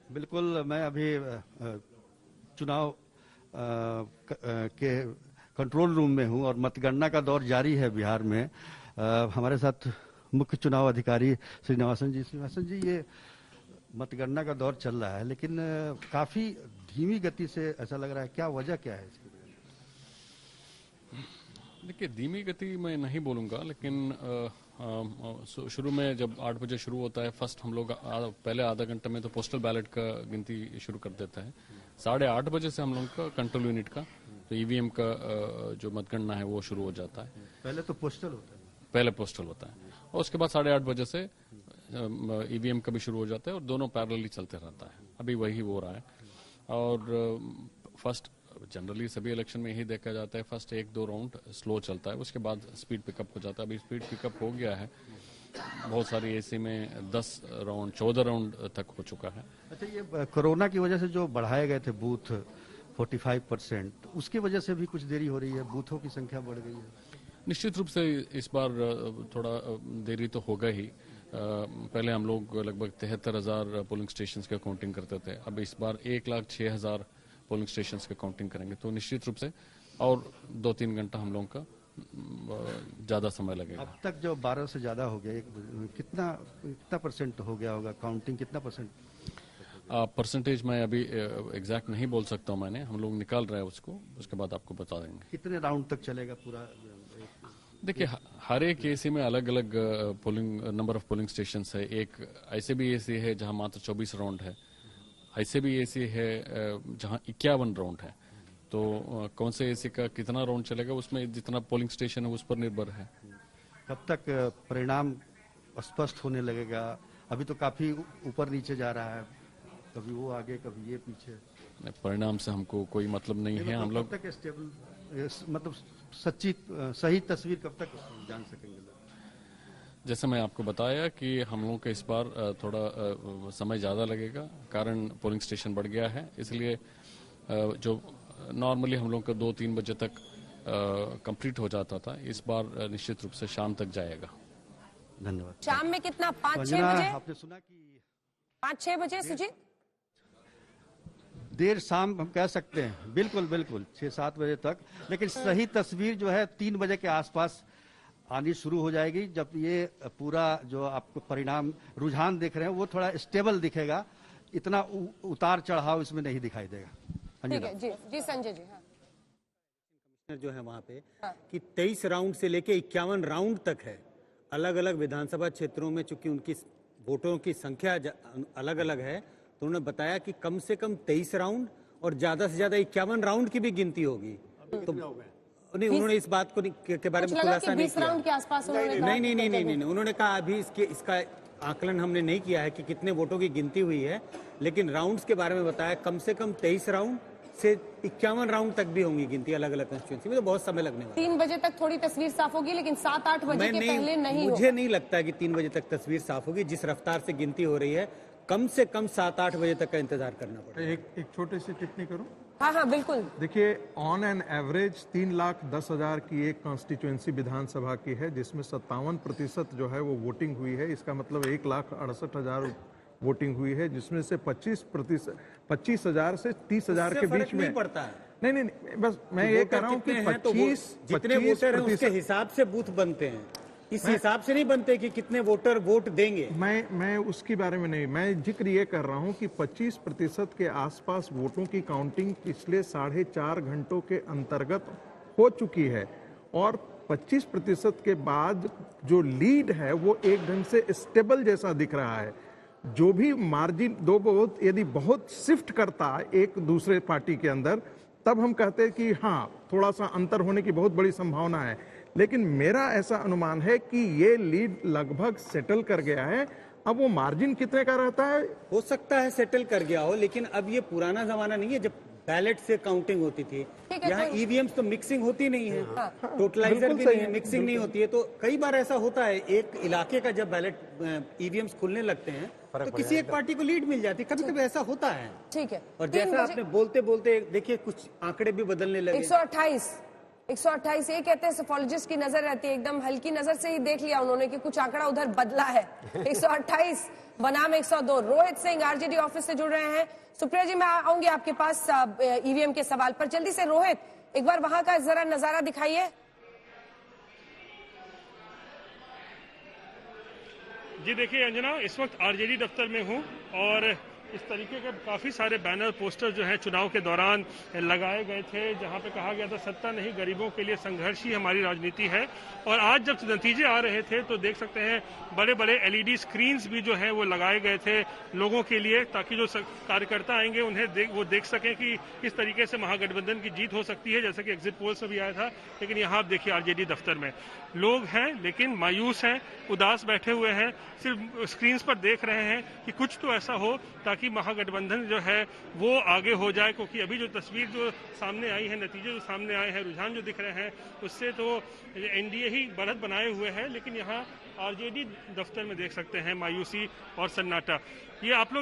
बिल्कुल, मैं अभी चुनाव के कंट्रोल रूम में हूं और मतगणना का दौर जारी है बिहार में। हमारे साथ मुख्य चुनाव अधिकारी श्रीनिवासन जी, ये मतगणना का दौर चल रहा है, लेकिन काफी धीमी गति से ऐसा लग रहा है, क्या वजह क्या है इसकी? देखिए, धीमी गति मैं नहीं बोलूँगा, लेकिन शुरू में जब 8 बजे शुरू होता है फर्स्ट, हम लोग पहले आधा घंटे में तो पोस्टल बैलेट का गिनती शुरू कर देता है। 8:30 बजे से हम लोग का कंट्रोल यूनिट का तो ईवीएम का जो मतगणना है वो शुरू हो जाता है। पहले तो पोस्टल होता है, पहले पोस्टल होता है और उसके बाद 8:30 बजे से ईवीएम का भी शुरू हो जाता है और दोनों पैरेलली चलते रहता है। अभी वही हो रहा है और फर्स्ट जनरली सभी इलेक्शन में यही देखा जाता है, फर्स्ट 1-2 राउंड स्लो चलता है, उसके बाद स्पीड पिकअप हो जाता है। अभी स्पीड पिकअप हो गया है, बहुत सारी एसी में 10 राउंड 14 राउंड तक हो चुका है। अच्छा, ये कोरोना की वजह से जो बढ़ाए गए थे बूथ 45%, उसकी वजह से भी कुछ देरी हो रही है, बूथों की संख्या बढ़ गई है? निश्चित रूप से इस बार थोड़ा देरी तो होगा ही। पहले हम लोग लगभग 73,000 पोलिंग स्टेशन की काउंटिंग करते थे, अब इस बार 1,06,000 पोलिंग स्टेशन की काउंटिंग करेंगे, तो निश्चित रूप से और 2-3 घंटा हम लोगों का ज्यादा समय लगेगा। अब तक जो 12 से ज्यादा हो गया, कितना परसेंट हो गया होगा काउंटिंग, कितना परसेंट? परसेंटेज मैं अभी एग्जैक्ट नहीं बोल सकता हूं, मैंने हम लोग निकाल रहे हैं उसको, उसके बाद आपको बता देंगे। कितने राउंड तक चलेगा पूरा? देखिए, हर एक एसी में अलग अलग polling number of polling station है। एक ऐसे भी एसी है जहां मात्र 24 राउंड है, ऐसे भी एसी है जहां 51 राउंड है। तो कौन से एसी का कितना राउंड चलेगा उसमें जितना पोलिंग स्टेशन है उस पर निर्भर है। कब तक परिणाम स्पष्ट होने लगेगा? अभी तो काफी ऊपर नीचे जा रहा है, कभी वो आगे कभी ये पीछे। परिणाम से हमको कोई मतलब नहीं है। हम लोग कब तक स्टेबल, मतलब सही तस्वीर कब तक जान सकेंगे? जैसे मैं आपको बताया कि हम लोगों का इस बार थोड़ा समय ज़्यादा लगेगा, कारण पोलिंग स्टेशन बढ़ गया है, इसलिए जो नॉर्मली हम लोगों का 2-3 बजे तक कंप्लीट हो जाता था, इस बार निश्चित रूप से शाम तक जाएगा। धन्यवाद। शाम में कितना, 5-6 बजे? आपने सुना कि 5-6 बजे सुजीत? देर शाम हम कह सकते हैं, बिल्कुल 6-7 बजे तक, लेकिन सही तस्वीर जो है 3 बजे के आसपास आनी शुरू हो जाएगी, जब ये पूरा जो आपको परिणाम रुझान देख रहे हैं वो थोड़ा स्टेबल दिखेगा, इतना उतार चढ़ाव इसमें नहीं दिखाई देगा। ठीक है जी संजय जी। हाँ। कमिश्नर जो है वहां पे कि 23 राउंड से लेके 51 राउंड तक है। अलग अलग विधानसभा क्षेत्रों में चूंकि उनकी वोटों की संख्या अलग अलग है, तो उन्होंने बताया कि कम से कम 23 राउंड और ज्यादा से ज्यादा 51 राउंड की भी गिनती होगी। तो नहीं, उन्होंने इस बात को के बारे में खुलासा नहीं किया। राउंड के आसपास नहीं, उन्होंने कहा अभी इसका आकलन हमने नहीं किया है कि कितने वोटों की गिनती हुई है, लेकिन राउंड्स के बारे में बताया कम से कम 23 राउंड से 51 राउंड तक भी होंगी गिनती अलग अलग कंस्टिट्यूएंसी में, तो बहुत समय लगने वाला। 3 बजे तक थोड़ी तस्वीर साफ होगी, लेकिन 7-8 बजे के पहले नहीं। मुझे नहीं लगता कि 3 बजे तक तस्वीर साफ होगी। जिस रफ्तार से गिनती हो रही है, कम से कम 7-8 बजे तक का इंतजार करना पड़ेगा। एक छोटी सी टिप्पणी करूं? हाँ बिल्कुल। देखिए, ऑन एन एवरेज 3,10,000 की एक कॉन्स्टिट्यूएंसी विधानसभा की है, जिसमें 57% जो है वो वोटिंग हुई है। इसका मतलब 1,68,000 वोटिंग हुई है, जिसमें से 25,000 से 30,000 के बीच में पड़ता है। नहीं, बस मैं ये कह रहा हूँ कि 25 जितने वोटर हैं उसके हिसाब से बूथ बनते हैं, इस हिसाब से नहीं बनते कि कितने वोटर वोट देंगे। मैं उसके बारे में नहीं, मैं जिक्र ये कर रहा हूं कि 25% के आसपास वोटों की काउंटिंग पिछले 4.5 घंटों के अंतर्गत हो चुकी है, और 25% के बाद जो लीड है वो एक ढंग से स्टेबल जैसा दिख रहा है। जो भी मार्जिन दो बहुत यदि बहुत शिफ्ट करता एक दूसरे पार्टी के अंदर, तब हम कहते हैं कि हाँ, थोड़ा सा अंतर होने की बहुत बड़ी संभावना है, लेकिन मेरा ऐसा अनुमान है कि ये लीड लगभग सेटल कर गया है। अब वो मार्जिन कितने का रहता है, हो सकता है सेटल कर गया हो, लेकिन अब ये पुराना जमाना नहीं है जब बैलेट से काउंटिंग होती थी। यहाँ ईवीएम्स तो मिक्सिंग होती नहीं है, टोटलाइजर भी बिल्कुल नहीं है, मिक्सिंग नहीं होती है। तो कई बार ऐसा होता है, एक इलाके का जब बैलेट ईवीएम्स खुलने लगते हैं तो किसी एक पार्टी को लीड मिल जाती है, कभी कभी ऐसा होता है। ठीक है, और जैसा आपने बोलते बोलते देखिए कुछ आंकड़े भी बदलने लगे। 128 ये कहते हैं सोफोलॉजिस्ट की नजर रहती है, एकदम हल्की नजर से ही देख लिया उन्होंने कि कुछ आंकड़ा उधर बदला है। 128 बनाम 102। रोहित सिंह आरजेडी ऑफिस से जुड़ रहे हैं। सुप्रिया जी, मैं आऊंगी आपके पास ईवीएम के सवाल पर। जल्दी से रोहित, एक बार वहां का जरा नजारा दिखाइए। जी देखिए अंजना, इस वक्त आरजेडी दफ्तर में हूं और इस तरीके के काफी सारे बैनर पोस्टर जो है चुनाव के दौरान लगाए गए थे, जहां पे कहा गया था सत्ता नहीं गरीबों के लिए संघर्ष ही हमारी राजनीति है। और आज जब नतीजे आ रहे थे तो देख सकते हैं बड़े बड़े एलईडी स्क्रीन्स भी जो है वो लगाए गए थे लोगों के लिए, ताकि जो कार्यकर्ता आएंगे उन्हें वो देख सकें कि किस तरीके से महागठबंधन की जीत हो सकती है, जैसे कि एग्जिट पोल्स में भी आया था। लेकिन यहाँ आप देखिए आरजेडी दफ्तर में लोग हैं लेकिन मायूस हैं, उदास बैठे हुए हैं, सिर्फ स्क्रीन पर देख रहे हैं कि कुछ तो ऐसा हो ताकि महागठबंधन जो है वो आगे हो जाए। क्योंकि अभी जो तस्वीर जो सामने आई है, नतीजे जो सामने आए हैं, रुझान जो दिख रहे हैं, उससे तो एनडीए ही बढ़त बनाए हुए है। लेकिन यहाँ आरजेडी दफ्तर में देख सकते हैं मायूसी और सन्नाटा। ये आप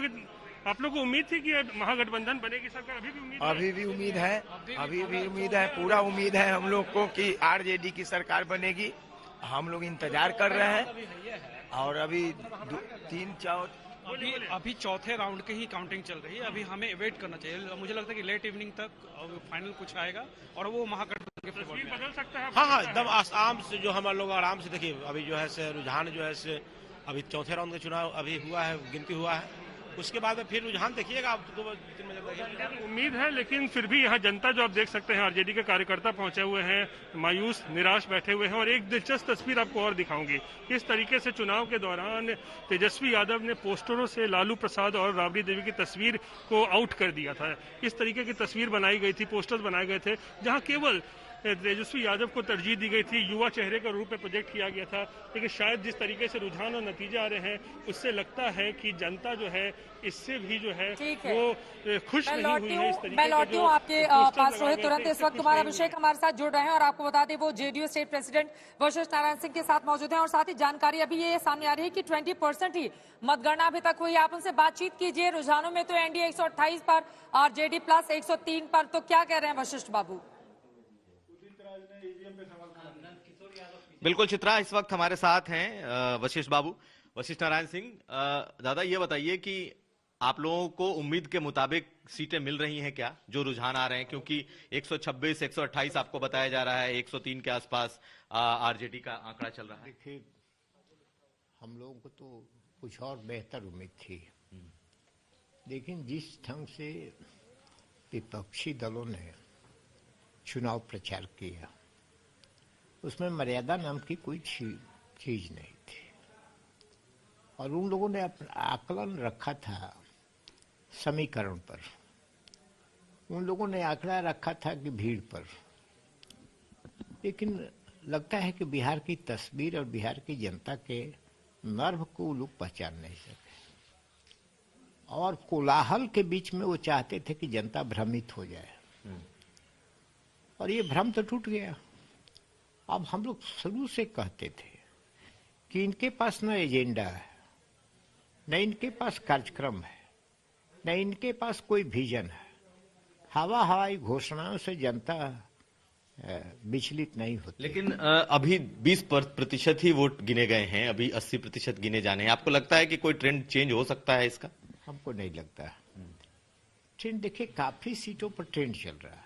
लोग को उम्मीद थी कि महागठबंधन बनेगी सरकार? अभी भी उम्मीद है? अभी भी उम्मीद है, पूरा उम्मीद है हम लोग को कि आरजेडी की सरकार बनेगी। हम लोग इंतजार कर रहे हैं और अभी चौथे राउंड की ही काउंटिंग चल रही है। अभी हमें वेट करना चाहिए। मुझे लगता है कि लेट इवनिंग तक फाइनल कुछ आएगा और वो महागठबंधन के फेवर में बदल सकता है। हाँ, एकदम आराम से जो हम लोग आराम से देखिए, अभी जो है से रुझान जो है से अभी चौथे राउंड का चुनाव अभी हुआ है, गिनती हुआ है, उसके बाद में फिर रुझान देखिएगा आप 2-3 बजे। उम्मीद है लेकिन फिर भी यहाँ जनता जो आप देख सकते हैं, आरजेडी के कार्यकर्ता पहुंचे हुए हैं, मायूस निराश बैठे हुए हैं। और एक दिलचस्प तस्वीर आपको और दिखाऊंगी, किस तरीके से चुनाव के दौरान तेजस्वी यादव ने पोस्टरों से लालू प्रसाद और राबड़ी देवी की तस्वीर को आउट कर दिया था। इस तरीके की तस्वीर बनाई गई थी, पोस्टर्स बनाए गए थे, जहाँ केवल तेजस्वी यादव को तरजीह दी गई थी, युवा चेहरे के रूप में प्रोजेक्ट किया गया था। लेकिन शायद जिस तरीके से रुझान और नतीजे आ रहे हैं, उससे लगता है कि जनता जो है इससे भी जो है वो खुश नहीं हुई है। इस तरीके मैं लौटी हूँ आपके पास रोहित तुरंत। इस वक्त कुमार अभिषेक हमारे साथ जुड़ रहे हैं और आपको बता दें वो JDU state president Vashishtha Narayan Singh के साथ मौजूद हैं। और साथ ही जानकारी अभी ये सामने आ रही है कि 20% ही मतगणना अभी तक हुई। आप उनसे बातचीत कीजिए। रुझानों में तो एनडीए 128 पर, आरजेडी प्लस 103 पर, तो क्या कह रहे हैं वशिष्ठ बाबू? बिल्कुल चित्रा, इस वक्त हमारे साथ हैं वशिष्ठ बाबू, वशिष्ठ नारायण सिंह। दादा ये बताइए कि आप लोगों को उम्मीद के मुताबिक सीटें मिल रही हैं क्या, जो रुझान आ रहे हैं? क्योंकि 126, 128 आपको बताया जा रहा है, 103 के आसपास आरजेडी का आंकड़ा चल रहा है। देखिए, हम लोगों को तो कुछ और बेहतर उम्मीद थी, लेकिन जिस ढंग से विपक्षी दलों ने चुनाव प्रचार किया, उसमें मर्यादा नाम की कोई चीज नहीं थी। और उन लोगों ने आकलन रखा था समीकरण पर, उन लोगों ने आंकड़ा रखा था कि भीड़ पर। लेकिन लगता है कि बिहार की तस्वीर और बिहार की जनता के नर्व को वो लोग पहचान नहीं सके और कोलाहल के बीच में वो चाहते थे कि जनता भ्रमित हो जाए, और ये भ्रम तो टूट गया। अब हम लोग शुरू से कहते थे कि इनके पास न एजेंडा है, न इनके पास कार्यक्रम है, न इनके पास कोई विजन है। हवाई घोषणाओं से जनता विचलित नहीं होती। लेकिन अभी 20% ही वोट गिने गए हैं, अभी 80% गिने जाने हैं। आपको लगता है कि कोई ट्रेंड चेंज हो सकता है इसका? हमको नहीं लगता। ट्रेंड देखिए, काफी सीटों पर ट्रेंड चल रहा है,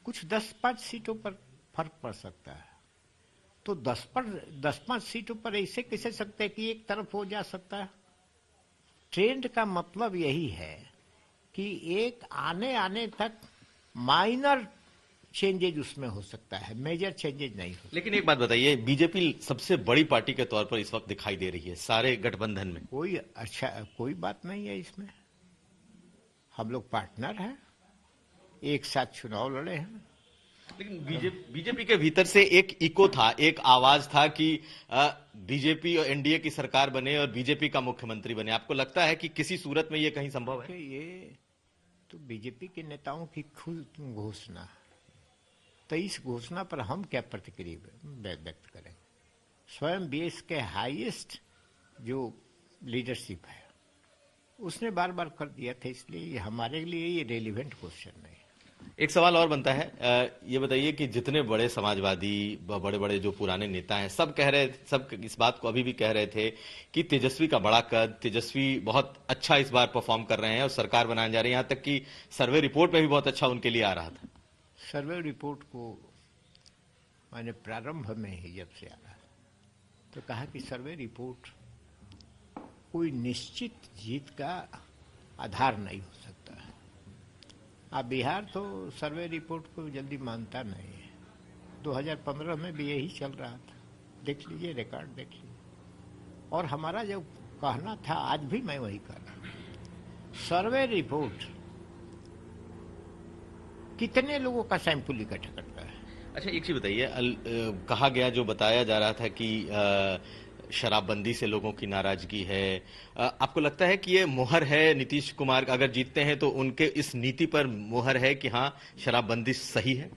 कुछ 10-5 सीटों पर फर्क पड़ सकता है। तो 10-5 सीटों पर ऐसे कैसे सकते हैं कि एक तरफ हो जा सकता है? ट्रेंड का मतलब यही है कि एक आने तक माइनर चेंजेज उसमें हो सकता है, मेजर चेंजेज नहीं हो। लेकिन एक बात बताइए, बीजेपी सबसे बड़ी पार्टी के तौर पर इस वक्त दिखाई दे रही है सारे गठबंधन में। कोई बात नहीं है इसमें। हम लोग पार्टनर हैं, एक साथ चुनाव लड़े हैं। लेकिन बीजेपी के भीतर से एक इको था, एक आवाज था कि बीजेपी और एनडीए की सरकार बने और बीजेपी का मुख्यमंत्री बने। आपको लगता है कि किसी सूरत में ये कहीं संभव है? तो बीजेपी के नेताओं की खुद घोषणा, तो इस घोषणा पर हम क्या प्रतिक्रिया व्यक्त करें? स्वयं देश के हाईएस्ट जो लीडरशिप है उसने बार बार कर दिया था, इसलिए हमारे लिए ये रेलिवेंट क्वेश्चन नहीं। एक सवाल और बनता है, ये बताइए कि जितने बड़े समाजवादी, बड़े बड़े जो पुराने नेता हैं, सब कह रहे, सब इस बात को अभी भी कह रहे थे कि तेजस्वी का बड़ा कद, तेजस्वी बहुत अच्छा इस बार परफॉर्म कर रहे हैं और सरकार बनाने जा रहे हैं। यहां तक कि सर्वे रिपोर्ट में भी बहुत अच्छा उनके लिए आ रहा था। सर्वे रिपोर्ट को मैंने प्रारंभ में ही जब से आया तो कहा कि सर्वे रिपोर्ट कोई निश्चित जीत का आधार नहीं हो सकता है। अब बिहार तो सर्वे रिपोर्ट को जल्दी मानता नहीं है। 2015 में भी यही चल रहा था, देख लीजिए, रिकॉर्ड देख लीजिए। और हमारा जो कहना था, आज भी मैं वही कह रहा हूं, सर्वे रिपोर्ट कितने लोगों का सैंपल इकट्ठा करता है? अच्छा, एक चीज बताइए, कहा गया, जो बताया जा रहा था कि शराबबंदी से लोगों की नाराजगी है, आपको लगता है कि ये मोहर है नीतीश कुमार, अगर जीतते हैं तो उनके इस नीति पर मोहर है कि हाँ शराबबंदी सही है?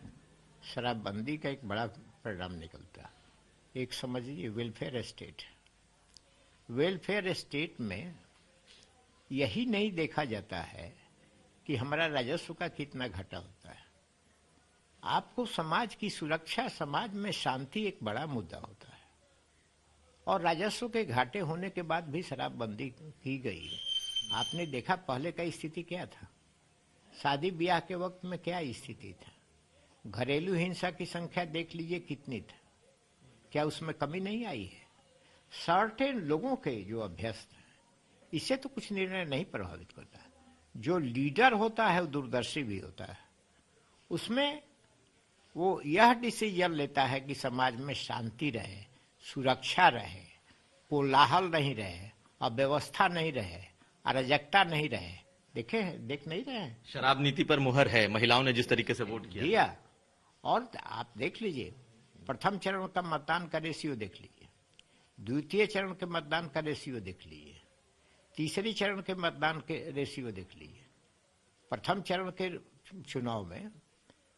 शराबबंदी का एक बड़ा परिणाम निकलता है। एक समझिए वेलफेयर स्टेट, वेलफेयर स्टेट में यही नहीं देखा जाता है कि हमारा राजस्व का कितना घाटा होता है। आपको समाज की सुरक्षा, समाज में शांति एक बड़ा मुद्दा होता है, और राजस्व के घाटे होने के बाद भी शराबबंदी की गई। आपने देखा पहले का स्थिति क्या था, शादी ब्याह के वक्त में क्या स्थिति था, घरेलू हिंसा की संख्या देख लीजिए कितनी थी, क्या उसमें कमी नहीं आई है? सर्टेन लोगों के जो अभ्यस्त हैं, इससे तो कुछ निर्णय नहीं प्रभावित करता। जो लीडर होता है वो दूरदर्शी भी होता है, उसमें वो यह डिसीजन लेता है कि समाज में शांति रहे, सुरक्षा रहे, कोलाहल नहीं रहे, अव्यवस्था नहीं रहे, अराजकता नहीं रहे। देख नहीं रहे हैं? शराब नीति पर मुहर है, महिलाओं ने जिस तरीके से वोट किया। और आप देख लीजिए, प्रथम चरण का मतदान का रेशियो देख लीजिए, द्वितीय चरण के मतदान का रेशियो देख लीजिए, तीसरी चरण के मतदान के रेशियो देख लीजिए। प्रथम चरण के चुनाव में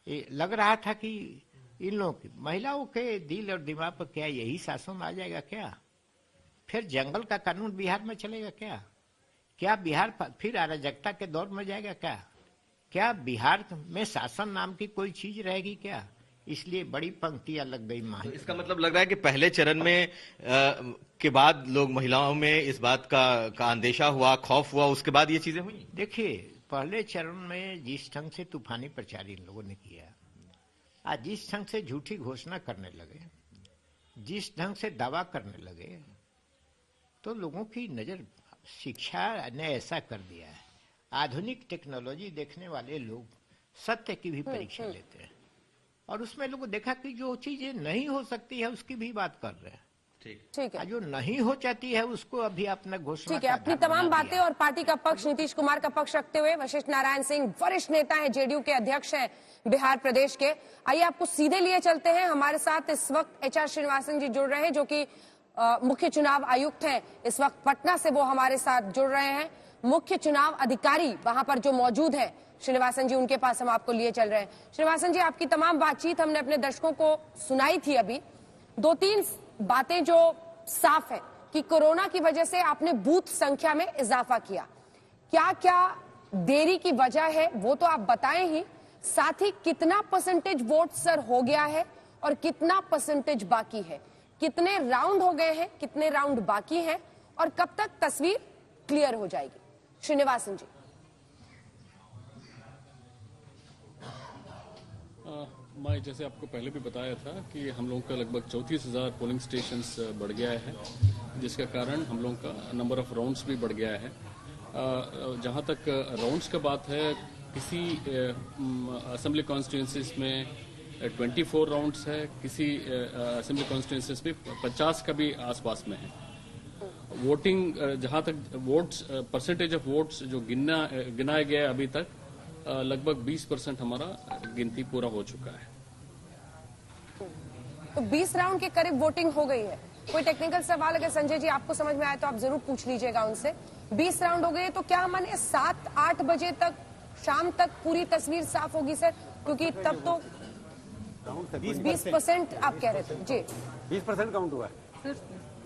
ये लग रहा था कि इन लोगों की, महिलाओं के दिल और दिमाग पर क्या यही शासन आ जाएगा क्या? फिर जंगल का कानून बिहार में चलेगा क्या? क्या बिहार फिर अराजकता के दौर में जाएगा क्या? क्या बिहार में शासन नाम की कोई चीज रहेगी क्या? इसलिए बड़ी पंक्तियां लग गई। तो इसका मतलब लग रहा है कि पहले चरण में के बाद लोग, महिलाओं में इस बात का अंदेशा हुआ, खौफ हुआ, उसके बाद ये चीजें हुई। देखिए, पहले चरण में जिस ढंग से तूफानी प्रचार इन लोगों ने किया, आज जिस ढंग से झूठी घोषणा करने लगे, जिस ढंग से दावा करने लगे, तो लोगों की नजर, शिक्षा ने ऐसा कर दिया है, आधुनिक टेक्नोलॉजी देखने वाले लोग सत्य की भी परीक्षा लेते हैं, और उसमें लोगों देखा कि जो चीजें नहीं हो सकती है उसकी भी बात कर रहे हैं। ठीक है, जो नहीं हो जाती है उसको अभी अपना घोषणा। ठीक है, अपनी तमाम बातें और पार्टी का पक्ष, नीतीश कुमार का पक्ष रखते हुए वशिष्ठ नारायण सिंह वरिष्ठ नेता हैं, जेडीयू के अध्यक्ष हैं बिहार प्रदेश के। आइए आपको सीधे लिए चलते हैं, हमारे साथ इस वक्त एचआर श्रीनिवासन जी जुड़ रहे हैं, जो कि मुख्य चुनाव आयुक्त हैं। इस वक्त पटना से वो हमारे साथ जुड़ रहे हैं। मुख्य चुनाव अधिकारी वहां पर जो मौजूद है श्रीनिवासन जी, उनके पास हम आपको लिए चल रहे हैं। श्रीनिवासन जी, आपकी तमाम बातचीत हमने अपने दर्शकों को सुनाई थी। अभी दो तीन बातें जो साफ है कि कोरोना की वजह से आपने बूथ संख्या में इजाफा किया, क्या क्या देरी की वजह है वो तो आप बताएं ही, साथ ही कितना परसेंटेज वोट सर हो गया है और कितना परसेंटेज बाकी है, कितने राउंड हो गए हैं, कितने राउंड बाकी हैं, और कब तक तस्वीर क्लियर हो जाएगी? श्रीनिवासन जी। मैं जैसे आपको पहले भी बताया था कि हम लोगों का लगभग 34,000 पोलिंग स्टेशंस बढ़ गया है, जिसका कारण हम लोगों का नंबर ऑफ राउंड्स भी बढ़ गया है। जहां तक राउंड्स का बात है, किसी असेंबली कॉन्स्टिट्यूंसीज में 24 राउंड्स है, किसी असेंबली कॉन्स्टिट्यूंसीज में 50 का भी आसपास में है। वोटिंग, जहां तक वोट्स, परसेंटेज ऑफ वोट्स जो गिनाया गया अभी तक, लगभग 20% हमारा गिनती पूरा हो चुका है। तो 20 राउंड के करीब वोटिंग हो गई है। कोई टेक्निकल सवाल अगर संजय जी आपको समझ में आए तो आप जरूर पूछ लीजिएगा उनसे। 20 राउंड हो गए, तो क्या माने 7-8 बजे तक शाम तक पूरी तस्वीर साफ होगी सर? क्योंकि तब तो 20% आप कह रहे थे जी, 20% काउंट हुआ है,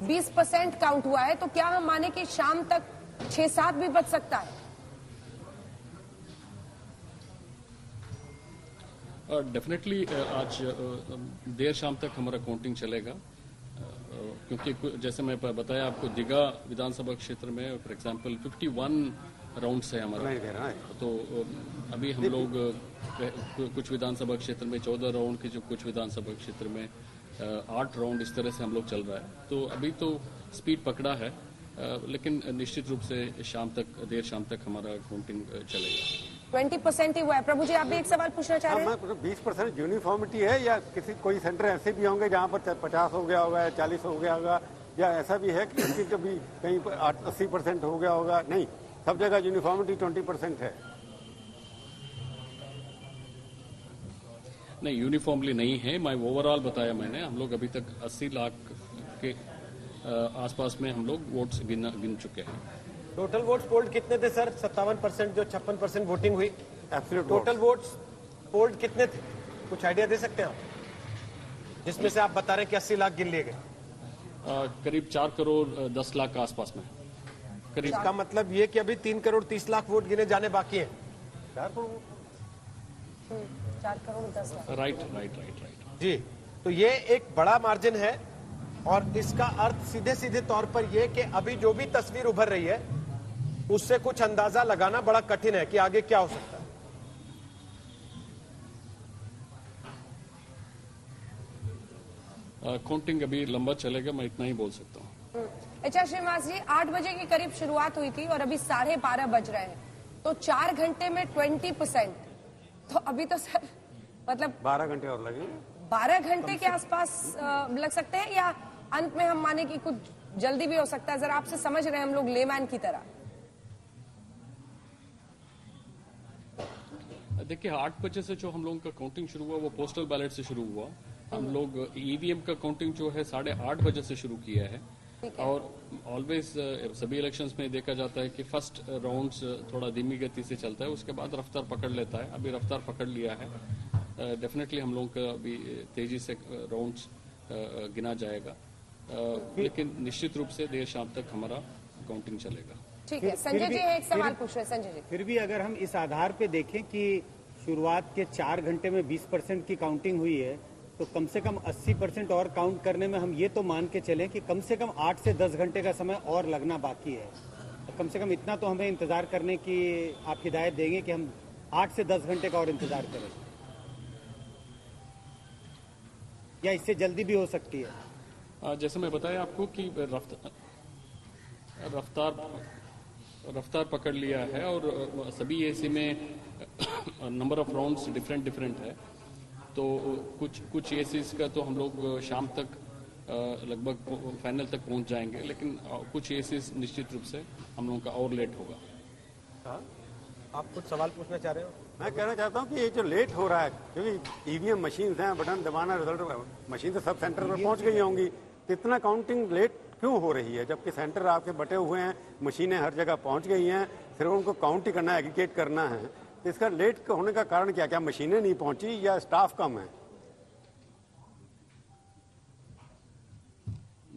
20% काउंट हुआ है, तो क्या हम माने कि शाम तक 6-7 भी बच सकता है? डेफिनेटली आज देर शाम तक हमारा काउंटिंग चलेगा, क्योंकि जैसे मैं बताया आपको दीघा विधानसभा क्षेत्र में फॉर एग्जांपल 51 राउंड्स है हमारा, तो अभी हम लोग कुछ विधानसभा क्षेत्र में 14 राउंड के, जो कुछ विधानसभा क्षेत्र में 8 राउंड, इस तरह से हम लोग चल रहा है। तो अभी तो स्पीड पकड़ा है, लेकिन निश्चित रूप से शाम तक, देर शाम तक हमारा काउंटिंग चलेगा। 20% ही हुआ है। प्रभु जी, आप भी एक सवाल पूछना चाह रहे हैं? 20% यूनिफॉर्मिटी है या कोई सेंटर ऐसे भी होंगे जहाँ पर 50 हो गया होगा या 40 हो गया होगा, या ऐसा भी है कि कभी कहीं पर 80% हो गया होगा? नहीं, सब जगह यूनिफॉर्मिटी 20% है। नहीं, यूनिफॉर्मली नहीं है। मैं ओवरऑल बताया मैंने, हम लोग अभी तक 80 लाख के आसपास में हम लोग वोट्स गिन चुके हैं। टोटल वोट्स पोल्ड कितने थे सर? 57% जो 56% वोटिंग हुई, टोटल वोट्स पोल्ड कितने थे? कुछ आइडिया दे सकते हैं आप, जिसमें से आप बता रहे हैं कि 80 लाख गिन लिए गए? करीब 4 करोड़ 10 लाख के आसपास में करीब। इसका मतलब ये कि अभी 3 करोड़ 30 लाख वोट गिने जाने बाकी हैं। 4 करोड़ 10 लाख। राइट। जी, तो ये एक बड़ा मार्जिन है, और इसका अर्थ सीधे सीधे तौर पर यह कि अभी जो भी तस्वीर उभर रही है उससे कुछ अंदाजा लगाना बड़ा कठिन है कि आगे क्या हो सकता है। काउंटिंग अभी लंबा चलेगा, मैं इतना ही बोल सकता हूँ। अच्छा श्रीनिवास जी, 8 बजे के करीब शुरुआत हुई थी और अभी 12:30 बज रहे हैं, तो 4 घंटे में 20%, तो अभी तो सर मतलब 12 घंटे और लगेंगे। 12 घंटे के आसपास लग सकते हैं, या अंत में हम माने कि कुछ जल्दी भी हो सकता है? जरा आपसे समझ रहे हैं हम लोग लेमैन की तरह। देखिए, 8 बजे से जो हम लोगों का काउंटिंग शुरू हुआ वो पोस्टल बैलेट से शुरू हुआ। हम लोग ईवीएम का काउंटिंग जो है 8:30 बजे से शुरू किया है, और ऑलवेज सभी इलेक्शंस में देखा जाता है कि फर्स्ट राउंड्स थोड़ा धीमी गति से चलता है, उसके बाद रफ्तार पकड़ लेता है। अभी रफ्तार पकड़ लिया है, डेफिनेटली हम लोगों का अभी तेजी से राउंड्स गिना जाएगा, लेकिन निश्चित रूप से देर शाम तक हमारा काउंटिंग चलेगा। ठीक है, संजय जी एक सवाल पूछ रहे हैं। संजय जी, फिर भी अगर हम इस आधार पे देखें कि शुरुआत के 4 घंटे में 20% की काउंटिंग हुई है, तो कम से कम 80% और काउंट करने में हम ये तो मान के चलें कि कम से कम 8 से 10 घंटे का समय और लगना बाकी है। तो कम से कम इतना तो हमें इंतजार करने की आप हिदायत देंगे कि हम 8 से 10 घंटे का और इंतजार करें, या इससे जल्दी भी हो सकती है? जैसे मैं बताया आपको कि रफ्तार पकड़ लिया है, और सभी एसी में नंबर ऑफ राउंड्स डिफरेंट है, तो कुछ एसीज का तो हम लोग शाम तक लगभग फाइनल तक पहुंच जाएंगे, लेकिन कुछ एसीज निश्चित रूप से हम लोगों का और लेट होगा। आप कुछ सवाल पूछना चाह रहे हो? मैं कहना चाहता हूँ कि ये जो लेट हो रहा है, क्योंकि ईवीएम मशीन हैं, बटन दबाना, रिजल्ट मशीन तो सब सेंटर पर पहुंच गई होंगी, तो इतना काउंटिंग लेट क्यों हो रही है? जबकि सेंटर आपके बटे हुए हैं, मशीनें हर जगह पहुंच गई हैं, फिर उनको काउंट ही करना है, एग्रीगेट करना है, तो इसका लेट होने का कारण क्या? क्या मशीनें नहीं पहुंची या स्टाफ कम है?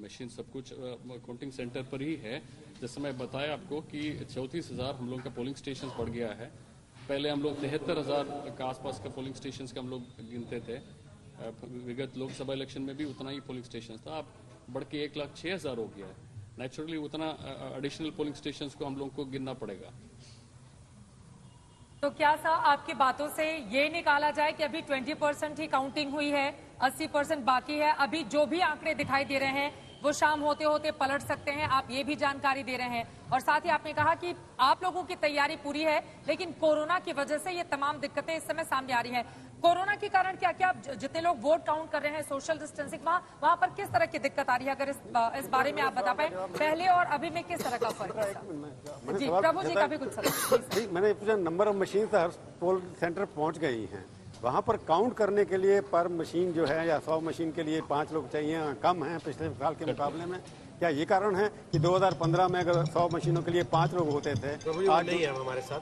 मशीन सब कुछ काउंटिंग सेंटर पर ही है। जैसे मैं बताया आपको कि 34,000 हम लोग का पोलिंग स्टेशन बढ़ गया है। पहले हम लोग 73,000 के आसपास का पोलिंग स्टेशन का हम लोग गिनते थे। विगत लोकसभा इलेक्शन में भी उतना ही पोलिंग स्टेशन था, अब बढ़ के 1,06,000 हो गया है। नेचुरली उतना एडिशनल पोलिंग स्टेशन को हम लोग को गिनना पड़ेगा। तो क्या साहब आपकी बातों से ये निकाला जाए कि अभी 20% ही काउंटिंग हुई है, 80% बाकी है? अभी जो भी आंकड़े दिखाई दे रहे हैं वो शाम होते होते पलट सकते हैं, आप ये भी जानकारी दे रहे हैं। और साथ ही आपने कहा कि आप लोगों की तैयारी पूरी है, लेकिन कोरोना की वजह से ये तमाम दिक्कतें इस समय सामने आ रही हैं। कोरोना के कारण क्या क्या जितने लोग वोट काउंट कर रहे हैं, सोशल डिस्टेंसिंग, वहां पर किस तरह की दिक्कत आ रही है? अगर इस बारे में आप बता पाए, पहले और अभी में किस तरह का फर्क है? जी प्रभु जी का भी कुछ सवाल। मैंने पूछा, नंबर ऑफ मशीन हर पोल सेंटर पहुंच गई हैं, वहाँ पर काउंट करने के लिए पर मशीन जो है या 100 मशीन के लिए 5 लोग चाहिए, कम हैं पिछले साल के मुकाबले में। क्या ये कारण है कि 2015 में अगर 100 मशीनों के लिए 5 लोग होते थे, आज नहीं है हमारे साथ?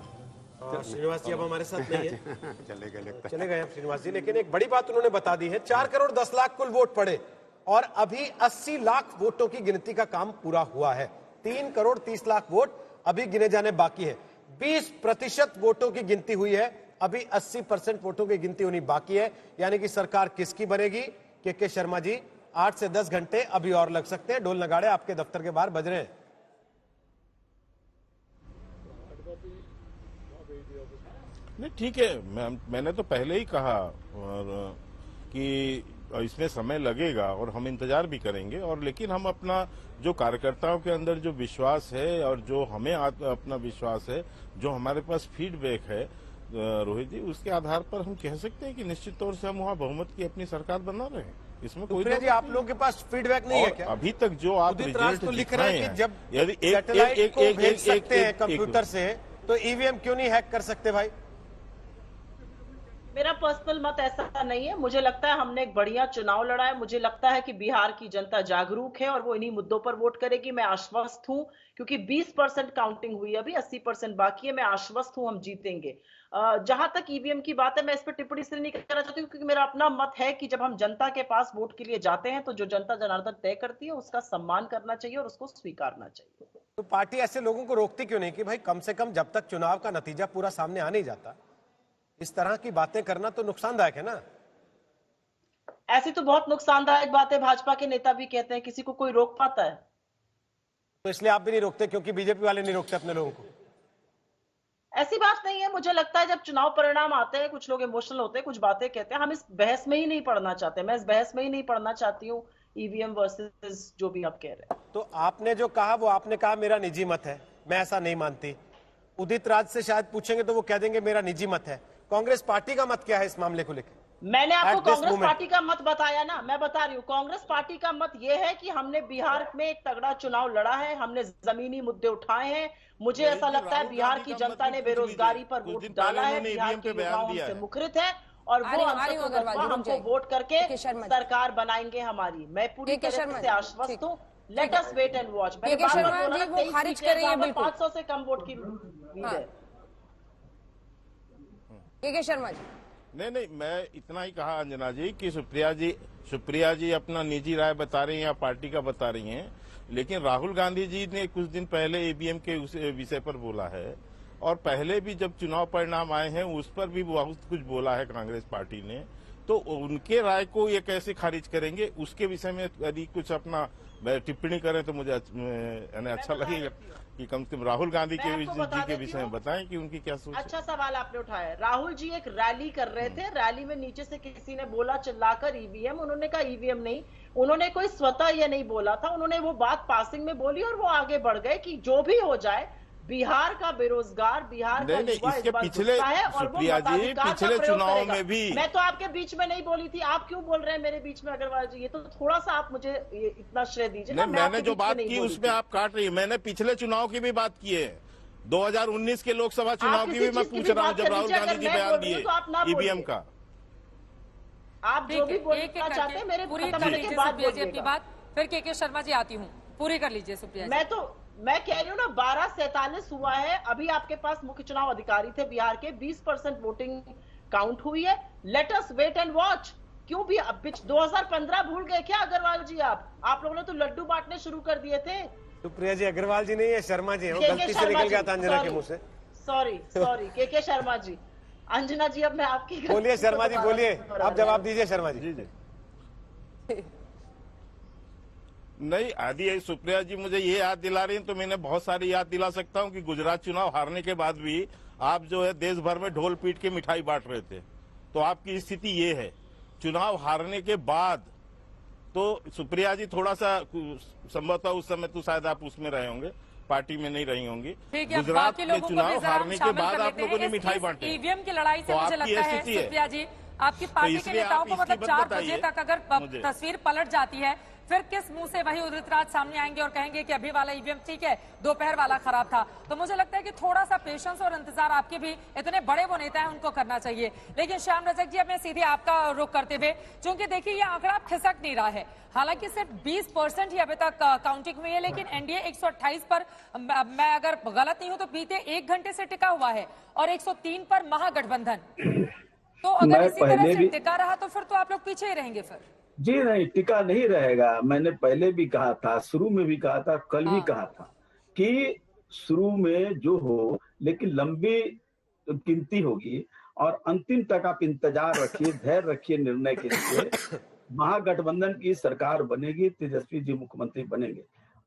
श्रीनिवास जी अब हमारे साथ नहीं है। चले गए लगता है। चले गए श्रीनिवास जी, लेकिन एक बड़ी बात उन्होंने बता दी है, 4 करोड़ 10 लाख कुल वोट पड़े और अभी 80 लाख वोटों की गिनती का काम पूरा हुआ है। 3 करोड़ 30 लाख वोट अभी गिने जाने बाकी है। 20% वोटों की गिनती हुई है, अभी 80% वोटों की गिनती होनी बाकी है। यानी कि सरकार किसकी बनेगी? के शर्मा जी, 8 से 10 घंटे अभी और लग सकते हैं। ढोल नगाड़े आपके दफ्तर के बाहर बज रहे हैं। नहीं ठीक है, मैंने तो पहले ही कहा और कि इसमें समय लगेगा और हम इंतजार भी करेंगे, और लेकिन हम अपना जो कार्यकर्ताओं के अंदर जो विश्वास है और जो हमें अपना विश्वास है, जो हमारे पास फीडबैक है रोहित जी, उसके आधार पर हम कह सकते हैं कि निश्चित तौर से हम वहाँ बहुमत की अपनी सरकार बना रहे हैं। इसमें कोई जी, आप लोगों के पास फीडबैक नहीं है क्या? अभी तक जो आप रिजल्ट तो लिख रहे हैं कि जब यदि सैटेलाइट को भेज सकते हैं कंप्यूटर से, तो ईवीएम क्यों नहीं हैक कर सकते भाई? मेरा पर्सनल मत ऐसा नहीं है। मुझे लगता है हमने एक बढ़िया चुनाव लड़ा है। मुझे लगता है कि बिहार की जनता जागरूक है और वो इन्हीं मुद्दों पर वोट करेगी। मैं आश्वस्त हूं, क्योंकि 20% काउंटिंग हुई, अभी 80% बाकी है। मैं आश्वस्त हूं हम जीतेंगे। जहां तक ईवीएम की बात है, मैं इस पर टिप्पणी इसलिए नहीं करना चाहती हूँ क्योंकि मेरा अपना मत है कि जब हम जनता के पास वोट के लिए जाते हैं तो जो जनता जनार्दन तय करती है उसका सम्मान करना चाहिए और उसको स्वीकारना चाहिए। तो पार्टी ऐसे लोगों को रोकती क्यों नहीं कि भाई कम से कम जब तक चुनाव का नतीजा पूरा सामने आ नहीं जाता, इस तरह की बातें करना तो नुकसानदायक है ना? ऐसी तो बहुत नुकसानदायक बातें भाजपा के नेता भी कहते हैं, किसी को कोई रोक पाता है? तो इसलिए आप भी नहीं रोकते क्योंकि बीजेपी वाले नहीं रोकते अपने लोगों को? ऐसी बात नहीं है। मुझे लगता है जब चुनाव परिणाम आते हैं, कुछ लोग इमोशनल होते हैं, कुछ बातें कहते हैं, हम इस बहस में ही नहीं पढ़ना चाहते। मैं इस बहस में ही नहीं पढ़ना चाहती हूँ, ईवीएम वर्सेस जो भी आप कह रहे हैं। तो आपने जो कहा वो आपने कहा मेरा निजी मत है, मैं ऐसा नहीं मानती। उदित राज से शायद पूछेंगे तो वो कह देंगे मेरा निजी मत है। कांग्रेस पार्टी का मत क्या है इस मामले को लेकर? मैंने आपको कांग्रेस पार्टी का मत बताया ना, मैं बता रही हूँ। कांग्रेस पार्टी का मत यह है कि हमने बिहार में एक तगड़ा चुनाव लड़ा है, हमने जमीनी मुद्दे उठाए हैं। मुझे ऐसा लगता है बिहार की जनता ने बेरोजगारी पर वोट डाला है, बिहार के युवाओं से मुखरित है और वो हमको वोट करके सरकार बनाएंगे हमारी। मैं पूरी तरह से आश्वस्त हूँ। Let us wait and watch. 500 से कम वोट की उम्मीद है। के शर्मा जी, नहीं, मैं इतना ही कहा अंजना जी कि सुप्रिया जी अपना निजी राय बता रही हैं या पार्टी का बता रही हैं, लेकिन राहुल गांधी जी ने कुछ दिन पहले ईवीएम के उस विषय पर बोला है और पहले भी जब चुनाव परिणाम आए हैं उस पर भी बहुत कुछ बोला है कांग्रेस पार्टी ने। तो उनके राय को ये कैसे खारिज करेंगे, उसके विषय में यदि कुछ अपना टिप्पणी करें तो मुझे अच्छा लगेगा कि कम से कम राहुल गांधी जी के विषय में बताएं कि उनकी क्या सोच है। अच्छा सवाल आपने उठाया। राहुल जी एक रैली कर रहे थे, रैली में नीचे से किसी ने बोला चिल्लाकर ईवीएम, उन्होंने कहा ईवीएम नहीं। उन्होंने कोई स्वतः ये नहीं बोला था, उन्होंने वो बात पासिंग में बोली और वो आगे बढ़ गए कि जो भी हो जाए बिहार का बेरोजगार, बिहार का युवा इस बार गुस्सा है और वो मताधिकार का प्रयोग चुनाव करेगा। में भी मैं तो आपके बीच में नहीं बोली थी, आप क्यों बोल रहे हैं मेरे बीच में? अग्रवाल जी, ये तो थोड़ा सा आप मुझे इतना श्रेय दीजिए ना। मैंने जो बात की उसमें आप काट रही है। मैंने पिछले चुनाव की भी बात की है, 2019 के लोकसभा चुनाव की भी मैं पूछ रहा हूँ जब राहुल गांधी जी बयान दिए ईवीएम का। आप जो भी बोलना चाहते हैं मेरे पूरी कर लीजिए सुप्रिया जी अपनी बात, फिर के शर्मा जी आती हूँ, पूरी कर लीजिए सुप्रिया जी। मैं कह रही हूँ ना 12:47 हुआ है, अभी आपके पास मुख्य चुनाव अधिकारी थे बिहार के, 20% वोटिंग काउंट हुई है। Let us wait and watch. क्यों भी 2015 भूल गए क्या अग्रवाल जी? आप लोगों ने तो लड्डू बांटने शुरू कर दिए थे। सुप्रिया जी अग्रवाल जी नहीं है, शर्मा जी है, गलती से निकल गया था अंजना के मुंह से। सॉरी के शर्मा जी। अंजना जी अब मैं आपकी बोलिए शर्मा जी, बोलिए, आप जवाब दीजिए शर्मा जी। नहीं आदि सुप्रिया जी मुझे ये याद दिला रही हैं तो मैंने बहुत सारी याद दिला सकता हूं कि गुजरात चुनाव हारने के बाद भी आप जो है देश भर में ढोल पीट के मिठाई बांट रहे थे। तो आपकी स्थिति ये है, चुनाव हारने के बाद तो सुप्रिया जी थोड़ा सा संभवतः उस समय तो शायद आप उसमें रहे होंगे, पार्टी में नहीं रही होंगी। गुजरात के चुनाव हारने के बाद आप लोगों ने मिठाई बांटी। ईवीएम की लड़ाई से मुझे लगता है सुप्रिया जी आपकी पार्टी के इसलिए नेताओं आप को मतलब इसकी 4 बात बजे बताइए तक अगर मुझे। तस्वीर पलट जाती है, फिर किस मुंह से वही उदित राज सामने आएंगे और कहेंगे कि अभी वाला ईवीएम ठीक है, दोपहर वाला खराब था। तो मुझे लगता है कि थोड़ा सा पेशेंस और इंतजार आपके भी, इतने बड़े वो नेता है उनको करना चाहिए। लेकिन श्याम रजक जी, अब मैं सीधे आपका रुख करते हुए, क्योंकि देखिए ये आंकड़ा खिसक नहीं रहा है, हालांकि सिर्फ 20% ही अभी तक काउंटिंग हुई है, लेकिन एनडीए 128 पर, मैं अगर गलत नहीं हूं तो बीते 1 घंटे से टिका हुआ है, और 103 पर महागठबंधन। तो अगर इसी तरह से टिका रहा तो फिर तो आप लोग पीछे ही रहेंगे फिर। जी नहीं, टिका नहीं रहेगा। मैंने पहले भी कहा था, शुरू में भी कहा था, कल भी कहा था कि शुरू में जो हो, लेकिन लंबी गिनती होगी और अंतिम तक आप इंतजार रखिए, धैर्य रखिए निर्णय के लिए। महागठबंधन की सरकार बनेगी, तेजस्वी जी मुख्यमंत्री बनेंगे।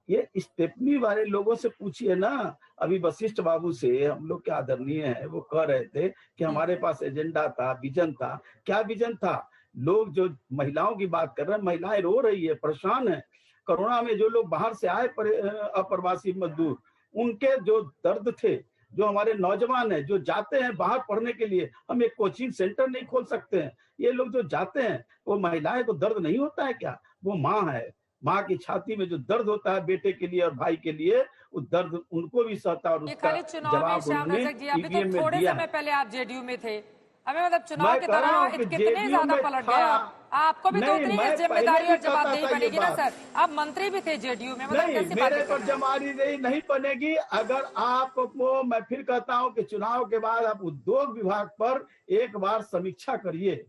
ये स्टेपनी वाले लोगों से पूछिए ना, अभी वशिष्ठ बाबू से, हम लोग के आदरणीय है, वो कह रहे थे कि हमारे पास एजेंडा था, विजन था। क्या विजन था? लोग जो महिलाओं की बात कर रहे हैं, महिलाएं रो रही है, परेशान है। कोरोना में जो लोग बाहर से आए अप्रवासी मजदूर, उनके जो दर्द थे, जो हमारे नौजवान हैं जो जाते हैं बाहर पढ़ने के लिए, हम एक कोचिंग सेंटर नहीं खोल सकते हैं। ये लोग जो जाते हैं, वो महिलाएं को दर्द नहीं होता है क्या? वो माँ है, माँ की छाती में जो दर्द होता है बेटे के लिए और भाई के लिए, वो दर्द उनको भी सहता है और उसका जवाब उन्होंने ईवीएम में थोड़े दिया। समय पहले आप जेडीयू में थे, हमें मतलब चुनाव मैं के कह रहा दौरान हूं कि कितने JDU ज्यादा में पलट था। गए आपको भी तो नहीं, उतनी मैं जिम्मेदारी पहले और भी कहता जवाबदेही था ये बनेगी ना बात। सर। आप मंत्री भी थे जेडीयू में, मतलब नहीं, कैसी मेरे बातें कर पर रहे हैं? जमानदेही नहीं बनेगी। अगर आपको, मैं फिर कहता हूं कि चुनाव के बाद आप उद्योग विभाग पर एक बार समीक्षा करिए।